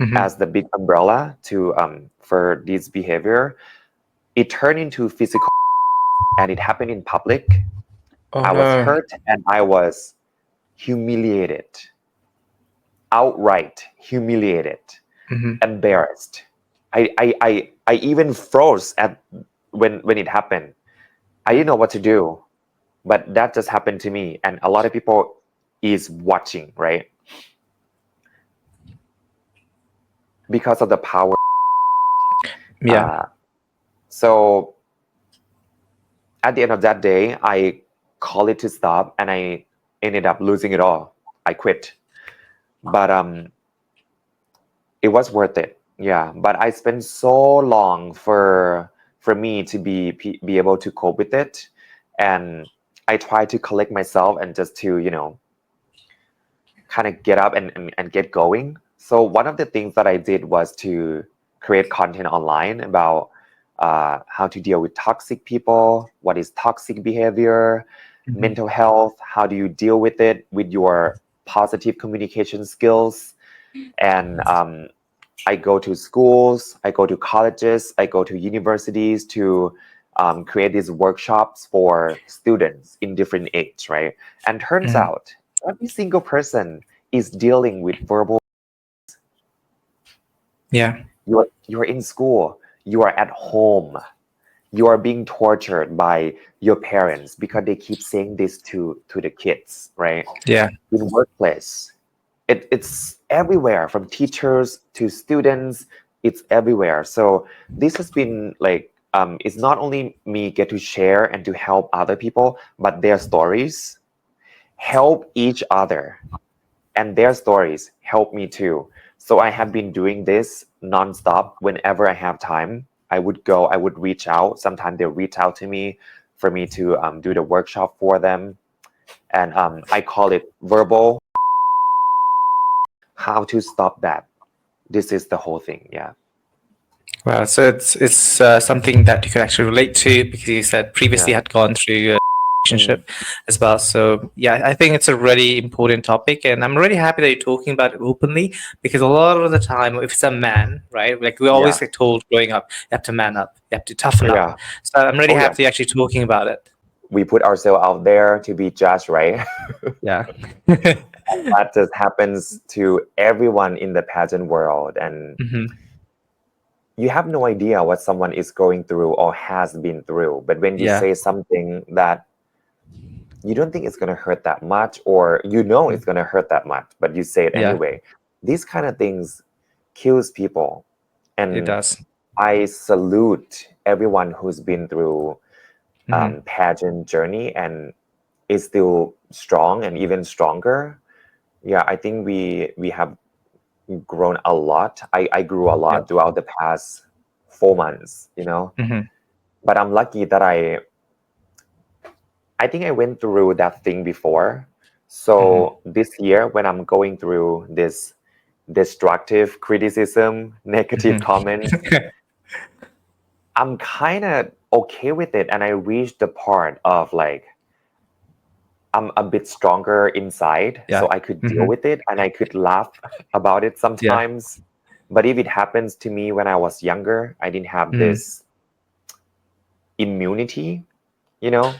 Mhm. as the big umbrella to for this behavior, it turned into physical, and it happened in public. Oh I was no. hurt and I was humiliated, outright humiliated, Mhm. embarrassed. I even froze at when it happened. I didn't know what to do, but that just happened to me, and a lot of people is watching, right? Because of the power. Yeah. Uh, so at the end of that day, I called it to stop, and I ended up losing it all. I quit, but it was worth it. Yeah, but I spent so long for me to be able to cope with it, and I tried to collect myself and just to kind of get up and get going. So one of the things that I did was to create content online about how to deal with toxic people, what is toxic behavior, Mhm. mental health, how do you deal with it with your positive communication skills, and I go to schools, I go to colleges, I go to universities to create these workshops for students in different age, right? And turns Mhm. out every single person is dealing with verbal. Yeah. You're in school, you are at home, you are being tortured by your parents because they keep saying this to the kids, right? Yeah. In workplace, it's everywhere, from teachers to students, it's everywhere. So this has been like it's not only me get to share and to help other people, but their stories help each other, and their stories help me too. So I have been doing this nonstop. Whenever I have time, I would reach out. Sometimes they'll reach out to me for me to do the workshop for them, and I call it verbal. How to stop that? This is the whole thing. Yeah. Well, so it's something that you can actually relate to because you said previously Yeah. had gone through a Mm. relationship as well. So yeah, I think it's a really important topic, and I'm really happy that you're talking about it openly because a lot of the time, if it's a man, right, like we always Yeah. get told growing up, you have to man up, you have to toughen up. Yeah. So I'm really Oh yeah. happy you're actually talking about it. We put ourselves out there to be judged, right? Yeah. That just happens to everyone in the pageant world, and Hmm. you have no idea what someone is going through or has been through. But when you Yeah. say something that you don't think it's going to hurt that much, or it's going to hurt that much, but you say it Yeah. anyway, these kind of things kills people. It And does. I salute everyone who's been through Hmm. pageant journey and is still strong and even stronger. Yeah, I think we have grown a lot. I grew a Yeah. lot throughout the past 4 months, Hmm. but I'm lucky that I think I went through that thing before. Hmm. So this year, when I'm going through this destructive criticism, negative Hmm. comments, I'm kind of okay with it. And I reached the part of like, I'm a bit stronger inside, Yeah. so I could deal Hmm. with it and I could laugh about it Yeah. sometimes. But if it happens to me when I was younger, I didn't have Mm. this immunity, you know.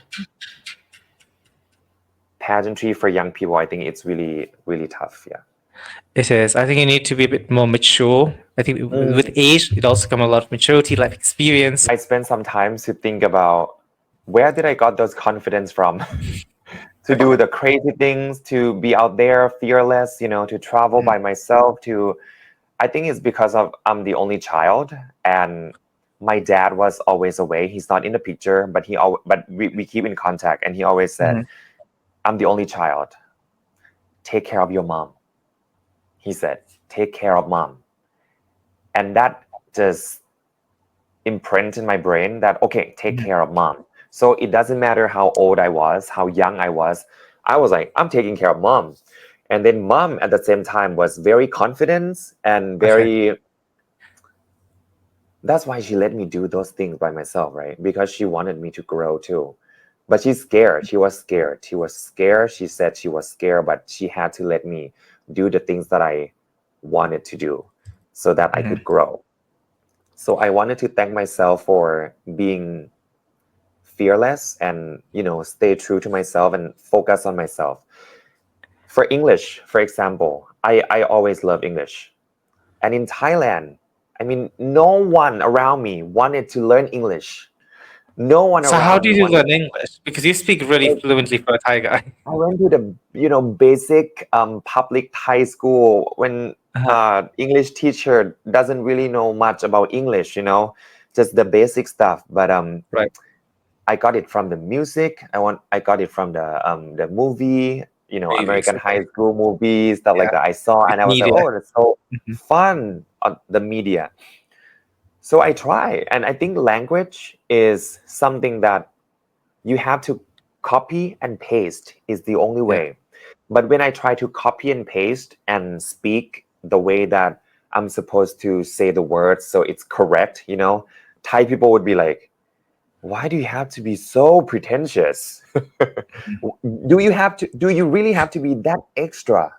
Pageantry for young people, I think it's really, really tough. Yeah. It is. I think you need to be a bit more mature. I think with Mm. age, it also comes a lot of maturity, life experience. I spent some time to think about where did I got those confidence from to do the crazy things, to be out there fearless, to travel Mm. by myself, to I think it's because of I'm the only child and my dad was always away. He's not in the picture, but we keep in contact and he always said, Mhm. I'm the only child. Take care of your mom. He said, take care of mom. And that just imprinted in my brain that okay, take Mhm. care of mom. So it doesn't matter how old I was, how young I was like, I'm taking care of mom. And then mom at the same time was very confident and Okay. very that's why she let me do those things by myself, right? Because she wanted me to grow too. But she's scared. She was scared. She was scared. She said she was scared, but she had to let me do the things that I wanted to do so that I Hmm. could grow. So I wanted to thank myself for being fearless and, stay true to myself and focus on myself. For English, for example, I always love English. And in Thailand, I mean, no one around me wanted to learn English. No one So how around do me you wanted. learn English? Because you speak really Like, fluently for a Thai guy. I went to the basic public Thai school when Uh-huh. English teacher doesn't really know much about English, just the basic stuff. But Right. I got it from the music. I got it from the movie, Movies. American Okay. High School movies, stuff like Yeah. that. I saw With and I was like, media. oh, that's so Hmm. fun on the media. So I try, and I think language is something that you have to copy and paste is the only Yeah. way. But when I try to copy and paste and speak the way that I'm supposed to say the words so it's correct, Thai people would be like, why do you have to be so pretentious? Do you really have to be that extra?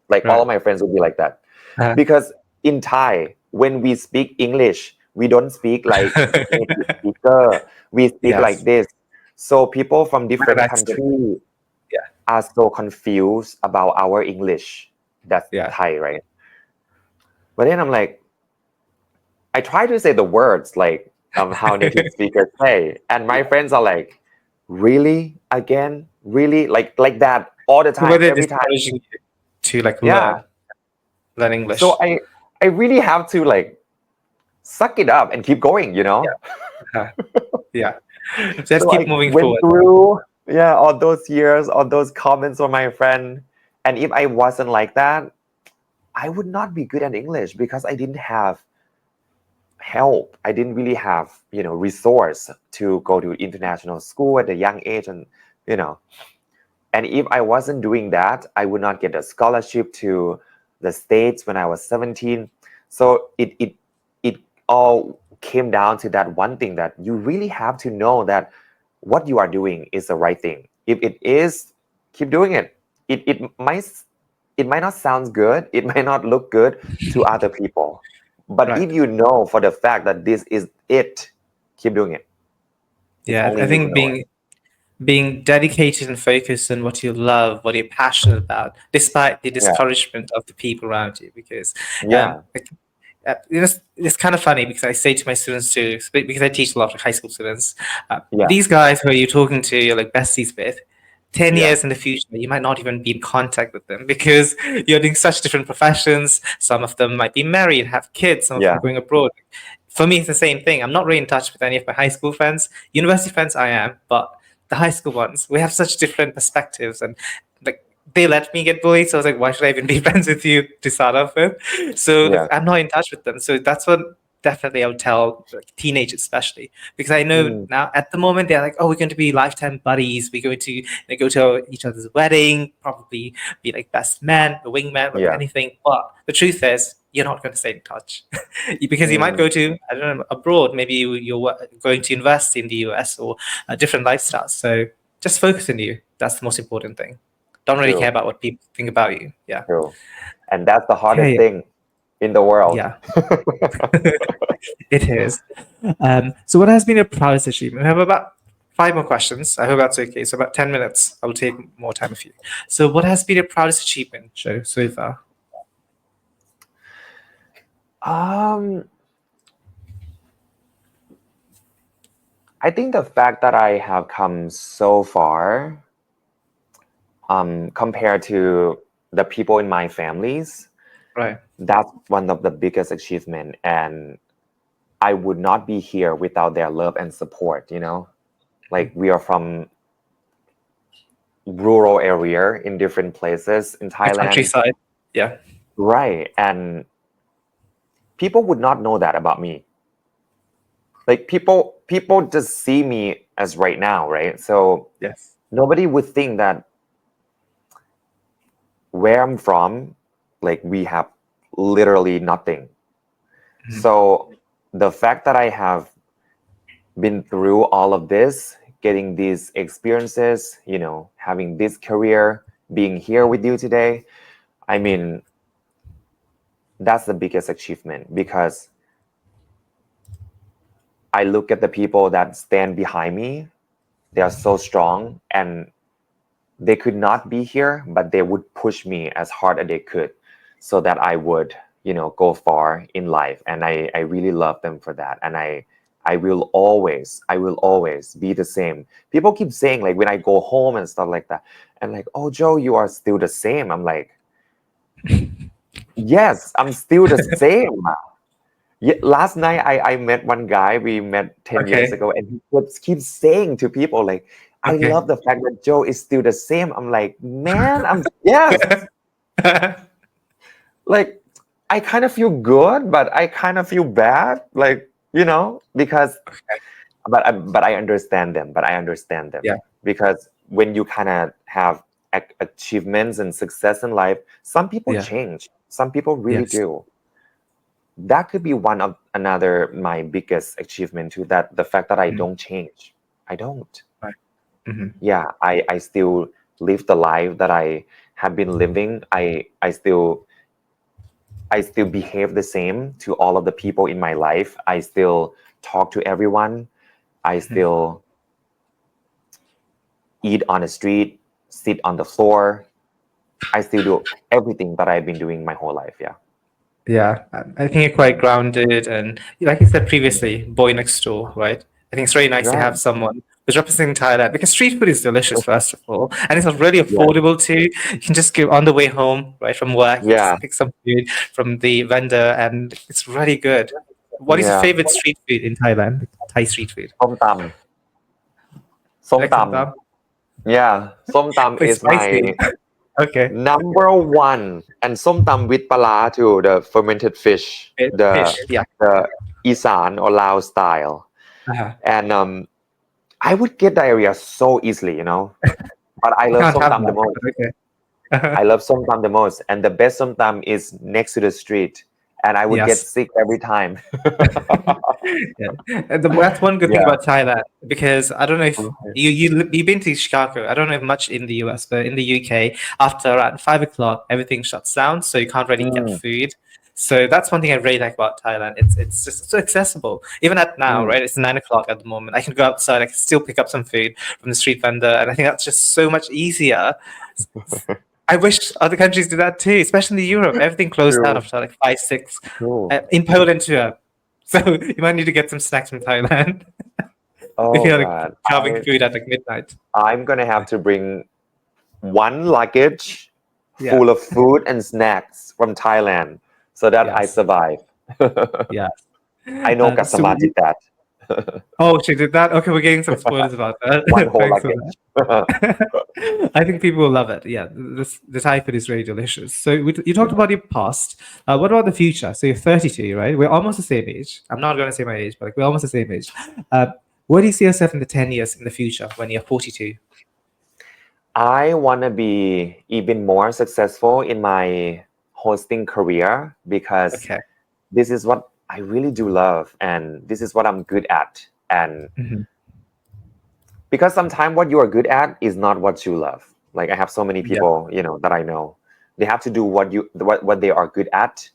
Like all Right. of my friends would be like that. Uh, Because in Thai, when we speak English, we don't speak like native speaker. We speak like yes. this. So people from With an different accent. countries Yeah. are so confused about our English. That's Yeah. Thai, right? But then I'm like, I try to say the words like how native speakers say, and my friends are like, "Really? Again? Really? Like that all the Were time, they every time?" discouraging you to like Yeah. learn So English? I really have to like suck it up and keep going, Yeah. Yeah. So let's So keep I moving went forward. through, yeah, all those years, all those comments from my friend, and if I wasn't like that, I would not be good at English because I didn't have help. I didn't really have, resource to go to international school at a young age, and you know, and if I wasn't doing that, I would not get a scholarship to the States when I was 17. So it all came down to that one thing that you really have to know that what you are doing is the right thing. If it is, keep doing it. It might not sound good, it might not look good to other people. But Right. if you know for the fact that this is it, keep doing it. It's Yeah. only I you who think know it. being dedicated and focused on what you love, what you're passionate about, despite the Yeah. discouragement of the people around you. Because Yeah. like, it's kind of funny because I say to my students too, because I teach a lot of high school students, Yeah. these guys who you're talking to, you're like besties with, 10 Yeah. years in the future, you might not even be in contact with them because you're doing such different professions. Some of them might be married, have kids, some of them Yeah. going abroad. For me, it's the same thing. I'm not really in touch with any of my high school friends. University friends, I am, but the high school ones, we have such different perspectives, and like they let me get bullied. So I was like, why should I even be friends with you to start off with? So like, Yeah. I'm not in touch with them. So that's what definitely I would tell teenagers especially, because I know Mm, now at the moment they're like, oh, we're going to be lifetime buddies. We're going to go to each other's wedding, probably be like best man, the wingman, or yeah. anything. But the truth is, you're not going to stay in touch because you might Mm, go to, I don't know, abroad. Maybe you're going to university in the US or different lifestyles. So just focus on you. That's the most important thing. Don't really care true, about what people think about you. Yeah. true. And that's the hardest Okay. thing in the world. Yeah. It is. So, what has been your proudest achievement? We have about five more questions. I hope that's okay. So, about 10 minutes. I will take more time of you. So, what has been your proudest achievement, Joe, so far? Um, I think the fact that I have come so far, compared to the people in my families, Right. that's one of the biggest achievement. And I would not be here without their love and support, you know? Like we are from rural area in different places in The Thailand. countryside. Yeah. Right. And people would not know that about me. Like people just see me as right now, right? So Yes. nobody would think that where I'm from, like we have literally nothing. Mhm. So the fact that I have been through all of this, getting these experiences, you know, having this career, being here with you today, I mean, that's the biggest achievement because I look at the people that stand behind me. They are so strong and they could not be here, but they would push me as hard as they could so that I would, you know, go far in life. And I really love them for that. And I will always be the same. People keep saying like when I go home and stuff like that, and like, oh Joe, you are still the same. I'm like, yes, I'm still the same. Yeah, last night I met one guy we met 10 years Okay. ago and he keeps saying to people like, I Okay. love the fact that Joe is still the same. I'm like, man, I'm yes. Like I kind of feel good, but I kind of feel bad. Like, you know, because but I understand them. But I understand them Yeah. because when you kind of have achievements and success in life, some people Yeah. change. Some people really Yes. do. That could be one of another my biggest achievement too, that the fact that I Mhm. don't change. I don't. Right. Hmm. Yeah, I still live the life that I have been living. I still behave the same to all of the people in my life. I still talk to everyone. I Hmm. still eat on the street, sit on the floor. I still do everything that I've been doing my whole life. Yeah. Yeah, I think you're quite grounded, and like you said previously, boy next door, right? I think it's really nice to Right. have someone who's representing Thailand because street food is delicious, first of all, and it's not really Yeah. affordable too. You can just go on the way home, right, from work, you Yeah. just pick some food from the vendor, and it's really good. What is your Yeah. favorite street food in Thailand? Thai street food? ส้มตำส้ม Like ต somtam? ำ Yeah, ส้มตำ Quite is my spicy. Okay. number one, and ส้มตำ with ปลาร้า too, the fermented fish, the Fish, yeah. the Isan or Lao style. Uh-huh. And I would get diarrhea so easily, you know. But I I love can't ส้ม have ตำ the that, most. but okay. I love ส้มตำ the most, and the best ส้มตำ is next to the street, and I would get Yes. sick every time. Yeah. And that's one good thing Yeah. about Thailand because I don't know if you've been to Chicago. I don't know if much in the US, but in the UK, after around 5 o'clock, everything shuts down, so you can't really get Mm, food. So that's one thing I really like about Thailand. It's just so accessible. Even at now, mm. right? It's 9 o'clock at the moment. I can go outside. I can still pick up some food from the street vendor, and I think that's just so much easier. I wish other countries do that too, especially in Europe. Everything closed down True. after like 5, 6. True. In Poland too. So you might need to get some snacks from Thailand if Oh you're like God. carving food at like midnight. I'm gonna have to bring one luggage Yeah. full of food and snacks from Thailand so that I Yes. survive. Yes. I know So Kasama did that. Oh, she did that. Okay, we're getting some spoilers about One that. whole Thanks for luggage. that. I think people will love it. Yeah, the Thai food is very delicious. So you talked about your past. What about the future? So you're 32, right? We're almost the same age. I'm not going to say my age, but like we're almost the same age. Where do you see yourself in the 10 years in the future when you're 42? I want to be even more successful in my hosting career because Okay. this is what I really do love and this is what I'm good at. And Hmm. because sometimes what you are good at is not what you love. Like I have so many Yeah. people, that I know. They have to do what they are good at,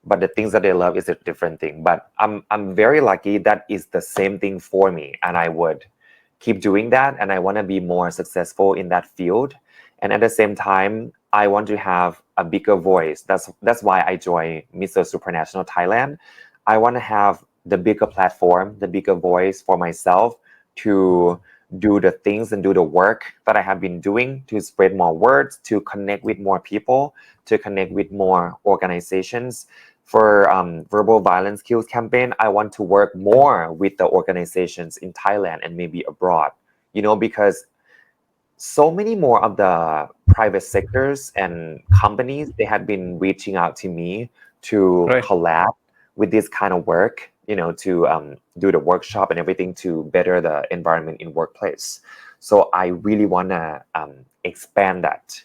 but the things that they love is a different thing. But I'm very lucky that is the same thing for me, and I would keep doing that, and I want to be more successful in that field. And at the same time, I want to have a bigger voice. That's why I joined Mr. Supranational Thailand. I want to have the bigger platform, the bigger voice for myself to do the things and do the work that I have been doing to spread more words, to connect with more people, to connect with more organizations. For verbal violence kills campaign, I want to work more with the organizations in Thailand and maybe abroad, because so many more of the private sectors and companies, they had been reaching out to me to Right. collab with this kind of work, to do the workshop and everything to better the environment in workplace. So I really want to expand that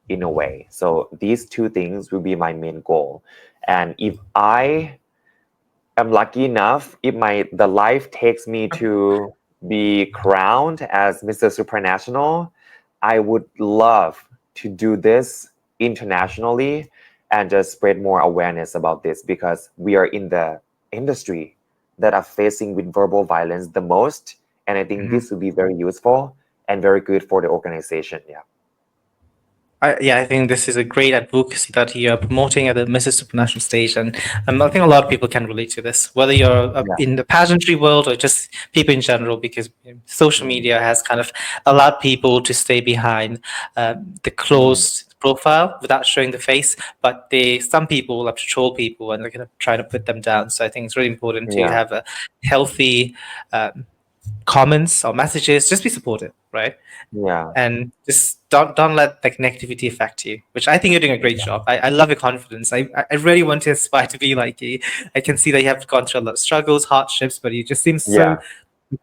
in a way. So these two things will be my main goal. And if I am lucky enough, if the life takes me to be crowned as Mr. Supranational, I would love to do this internationally and just spread more awareness about this because we are in the industry that are facing with verbal violence the most. And I think Mhm. this would be very useful and very good for the organization. Yeah. Yeah, I think this is a great advocacy that you're promoting at the Mrs. Supranational stage, and I think a lot of people can relate to this, whether you're Yeah. in the pageantry world or just people in general, because social Mm, media has kind of allowed people to stay behind the mm, closed profile without showing the face, but some people love to troll people and they're kind of trying to put them down. So I think it's really important to yeah. have a healthy comments or messages. Just be supportive, right? Yeah. And just don't let like negativity affect you, which I think you're doing a great job. I love your confidence. I really want to aspire to be like you. I can see that you have gone through a lot of struggles, hardships, but you just seem so Yeah.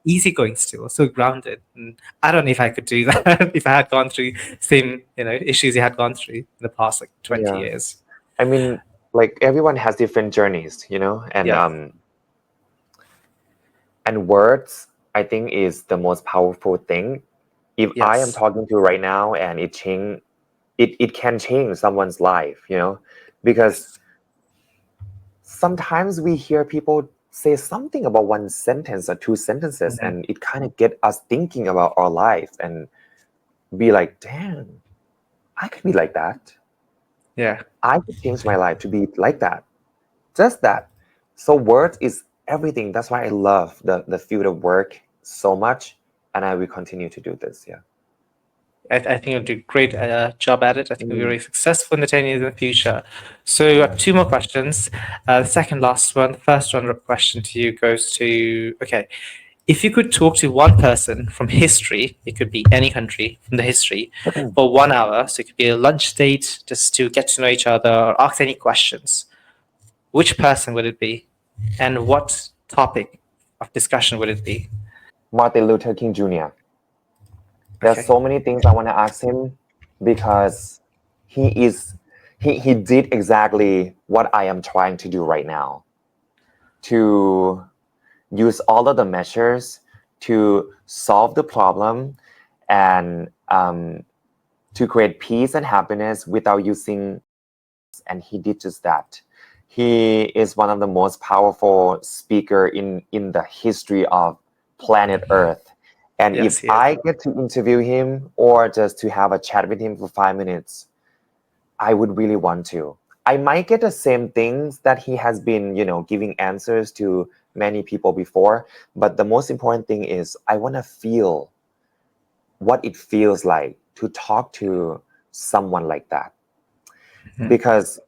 easygoing still, so grounded. And I don't know if I could do that if I had gone through same issues you had gone through in the past like 20 Yeah. years. I mean, like everyone has different journeys, and Yeah. words, I think, is the most powerful thing. If I am Yes. talking to you right now and it can change someone's life, because Yes. sometimes we hear people say something about one sentence or two sentences, Mhm. and it kind of get us thinking about our life and be like, damn, I could be like that. Yeah. I could change my life to be like that. Just that. So words is everything. That's why I love the field of work so much, and I will continue to do this. Yeah. I think you'll do a great job at it. I think you'll be Mm, very successful in the 10 years in the future. So, yeah. two more questions. The second last one, the first runner-up question to you goes to okay, if you could talk to one person from history, it could be any country from the history, for 1 hour, so it could be a lunch date just to get to know each other or ask any questions, which person would it be? And what topic of discussion would it be? Martin Luther King Jr. There's Okay. so many things I want to ask him because he is he did exactly what I am trying to do right now, to use all of the measures to solve the problem and to create peace and happiness without using, and he did just that. He is one of the most powerful speaker in the history of planet Earth. And if Yes, yes. I get to interview him or just to have a chat with him for 5 minutes, I would really want to. I might get the same things that he has been, giving answers to many people before. But the most important thing is I want to feel what it feels like to talk to someone like that. Mhm. Because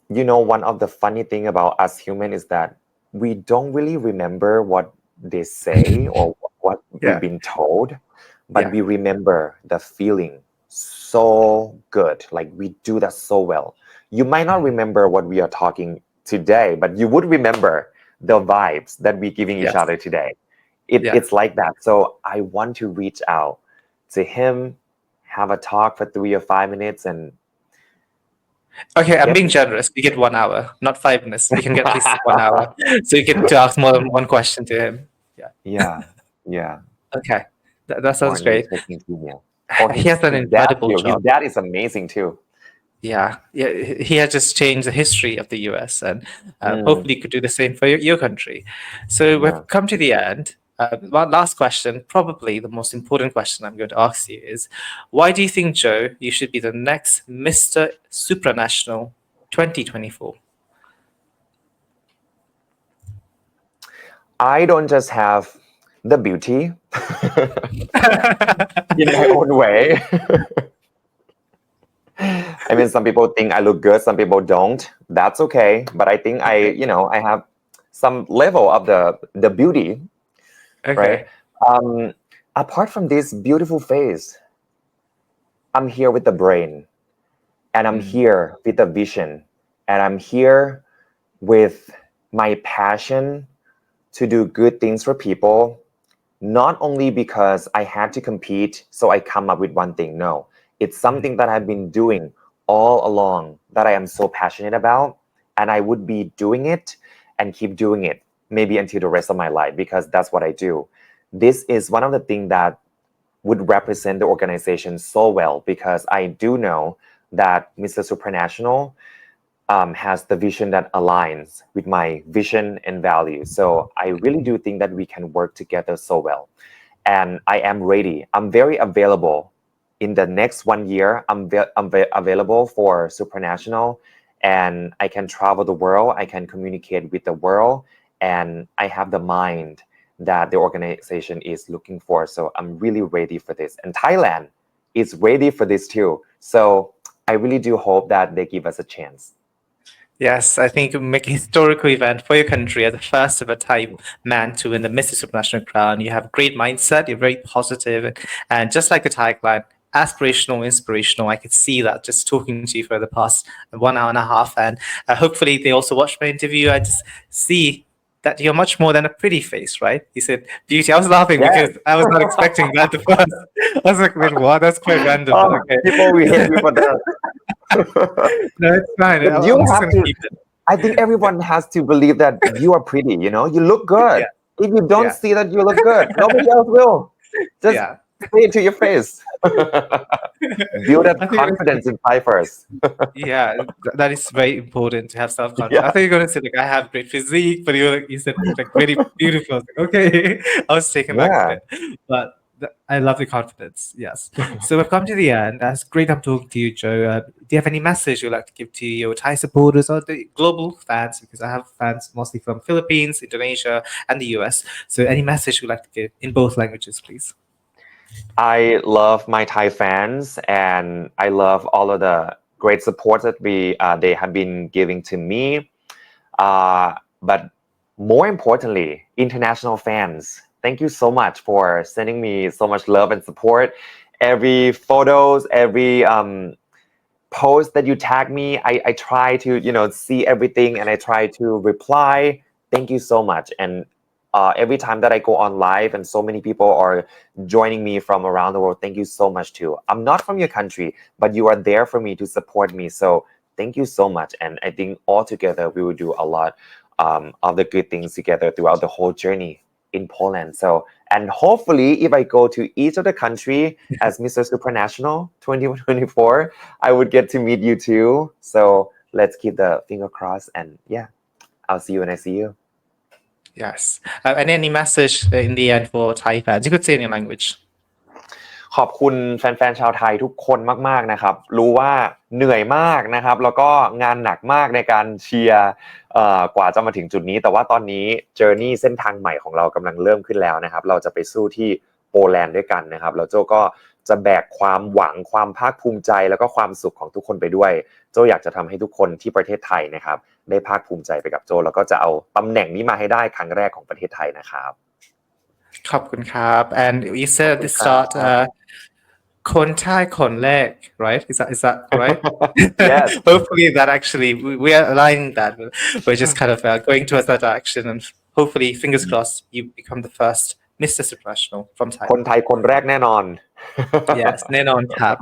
one of the funny thing about us human is that we don't really remember what they say or what we've Yeah. been told, but Yeah. we remember the feeling so good. Like we do that so well. You might not remember what we are talking today, but you would remember the vibes that we're giving each Yes. other today. Yeah. It's like that. So I want to reach out to him, have a talk for 3 or 5 minutes, and Okay, I'm get being generous. We get 1 hour, not 5 minutes. We can get at least 1 hour, so you get to ask more than one question to him. Yeah. yeah, yeah. Okay, that sounds Morning great. taking female. Oh, He has an his dad incredible too. His job. dad is amazing too. Yeah, yeah. He has just changed the history of the U.S. and Mm, hopefully could do the same for your country. So yeah. we've come to the end. One last question, probably the most important question I'm going to ask you is, why do you think, Joe, you should be the next Mr. Supranational 2024? I don't just have the beauty in my own way. I mean, some people think I look good, some people don't. That's okay. But I think Okay. I have some level of the beauty, right? Okay. Um, Apart from this beautiful face, I'm here with the brain, and I'm Mm. here with the vision, and I'm here with my passion to do good things for people, not only because I had to compete, so I come up with one thing. No, it's something that I've been doing all along that I am so passionate about, and I would be doing it and keep doing it maybe until the rest of my life because that's what I do. This is one of the things that would represent the organization so well because I do know that Mr. Supranational has the vision that aligns with my vision and values. So I really do think that we can work together so well. And I am ready. I'm very available. In the next 1 year, I'm available for Supranational, and I can travel the world. I can communicate with the world, and I have the mind that the organization is looking for. So I'm really ready for this. And Thailand is ready for this too. So I really do hope that they give us a chance. Yes, I think it would make a historical event for your country as the first ever Thai man to win the Mr. Supranational crown. You have a great mindset, you're very positive, and just like the tagline, aspirational, inspirational. I could see that just talking to you for the past 1 hour and a half. And hopefully, they also watched my interview. I just see that you're much more than a pretty face, right? You said beauty. I was laughing Yes. because I was not expecting that at first. I was like, wait, what? That's quite random, but Oh, okay. people will hate me for that. No, it's fine. But you I'm just have going to to, keep it. I think everyone has to believe that you are pretty, you look good. Yeah, If you don't yeah, see that you look good, nobody else will. Just yeah. say it to your face. Build that I think confidence inside first. yeah, that is very important to have self-confidence. I Yeah. thought you were going to say like I have great physique, but you said like very beautiful. I was like, okay, I was taken back a Yeah. bit, but I love the confidence. Yes. So we've come to the end. That's great. I'm talking to you, Joe. Do you have any message you'd like to give to your Thai supporters or the global fans? Because I have fans mostly from Philippines, Indonesia, and the US. So any message you'd like to give in both languages, please? I love my Thai fans, and I love all of the great support that they have been giving to me. But more importantly, international fans, thank you so much for sending me so much love and support. Every photos, every post that you tag me, I try to see everything and I try to reply. Thank you so much. And every time that I go on live and so many people are joining me from around the world, thank you so much too. I'm not from your country, but you are there for me to support me. So thank you so much. And I think all together we will do a lot of the good things together throughout the whole journey in Poland. So, and hopefully if I go to each of the country as Mr. Supranational 2024, I would get to meet you too. So let's keep the finger crossed, and yeah, I'll see you when I see you. Yes. And any message in the end for Thai fans? You could say in your language. ขอบคุณแฟนๆชาวไทยทุกคนมากๆนะครับรู้ว่าเหนื่อยมากนะครับแล้วก็งานหนักมากในการเชียร์กว่าจะมาถึงจุดนี้แต่ว่าตอนนี้เจอร์นี่เส้นทางใหม่ของเรากำลังเริ่มขึ้นแล้วนะครับเราจะไปสู้ที่โปแลนด์ด้วยกันนะครับแล้วโจก็จะแบกความหวังความภาคภูมิใจแล้วก็ความสุขของทุกคนไปด้วยโจอยากจะทำให้ทุกคนที่ประเทศไทยนะครับได้ภาคภูมิใจไปกับโจแล้วก็จะเอาตำแหน่งนี้มาให้ได้ครั้งแรกของประเทศไทยนะครับ ขอบคุณครับ and you said at the start คนไทยคนแรก right is that right Yes. hopefully that actually we are aligning that we're just kind of going towards that direction and hopefully fingers crossed you become the first Mr. Supranational from คน Thailand ไทยคนแรกแน่นอน yes แน่นอนครับ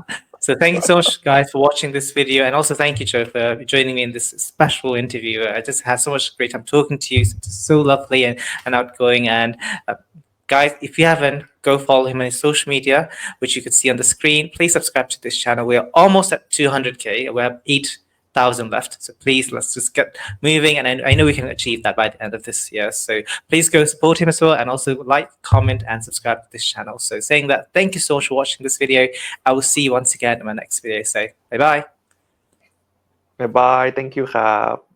so thank you so much guys for watching this video and also thank you Joe for joining me in this special interview I just had so much great time talking to you so lovely and outgoing and guys, if you haven't, go follow him on his social media, which you can see on the screen. Please subscribe to this channel. We are almost at 200K. We have 8,000 left. So please, let's just get moving. And I know we can achieve that by the end of this year. So please go support him as well. And also like, comment, and subscribe to this channel. So saying that, thank you so much for watching this video. I will see you once again in my next video. So bye-bye. Bye bye. Thank you ครับ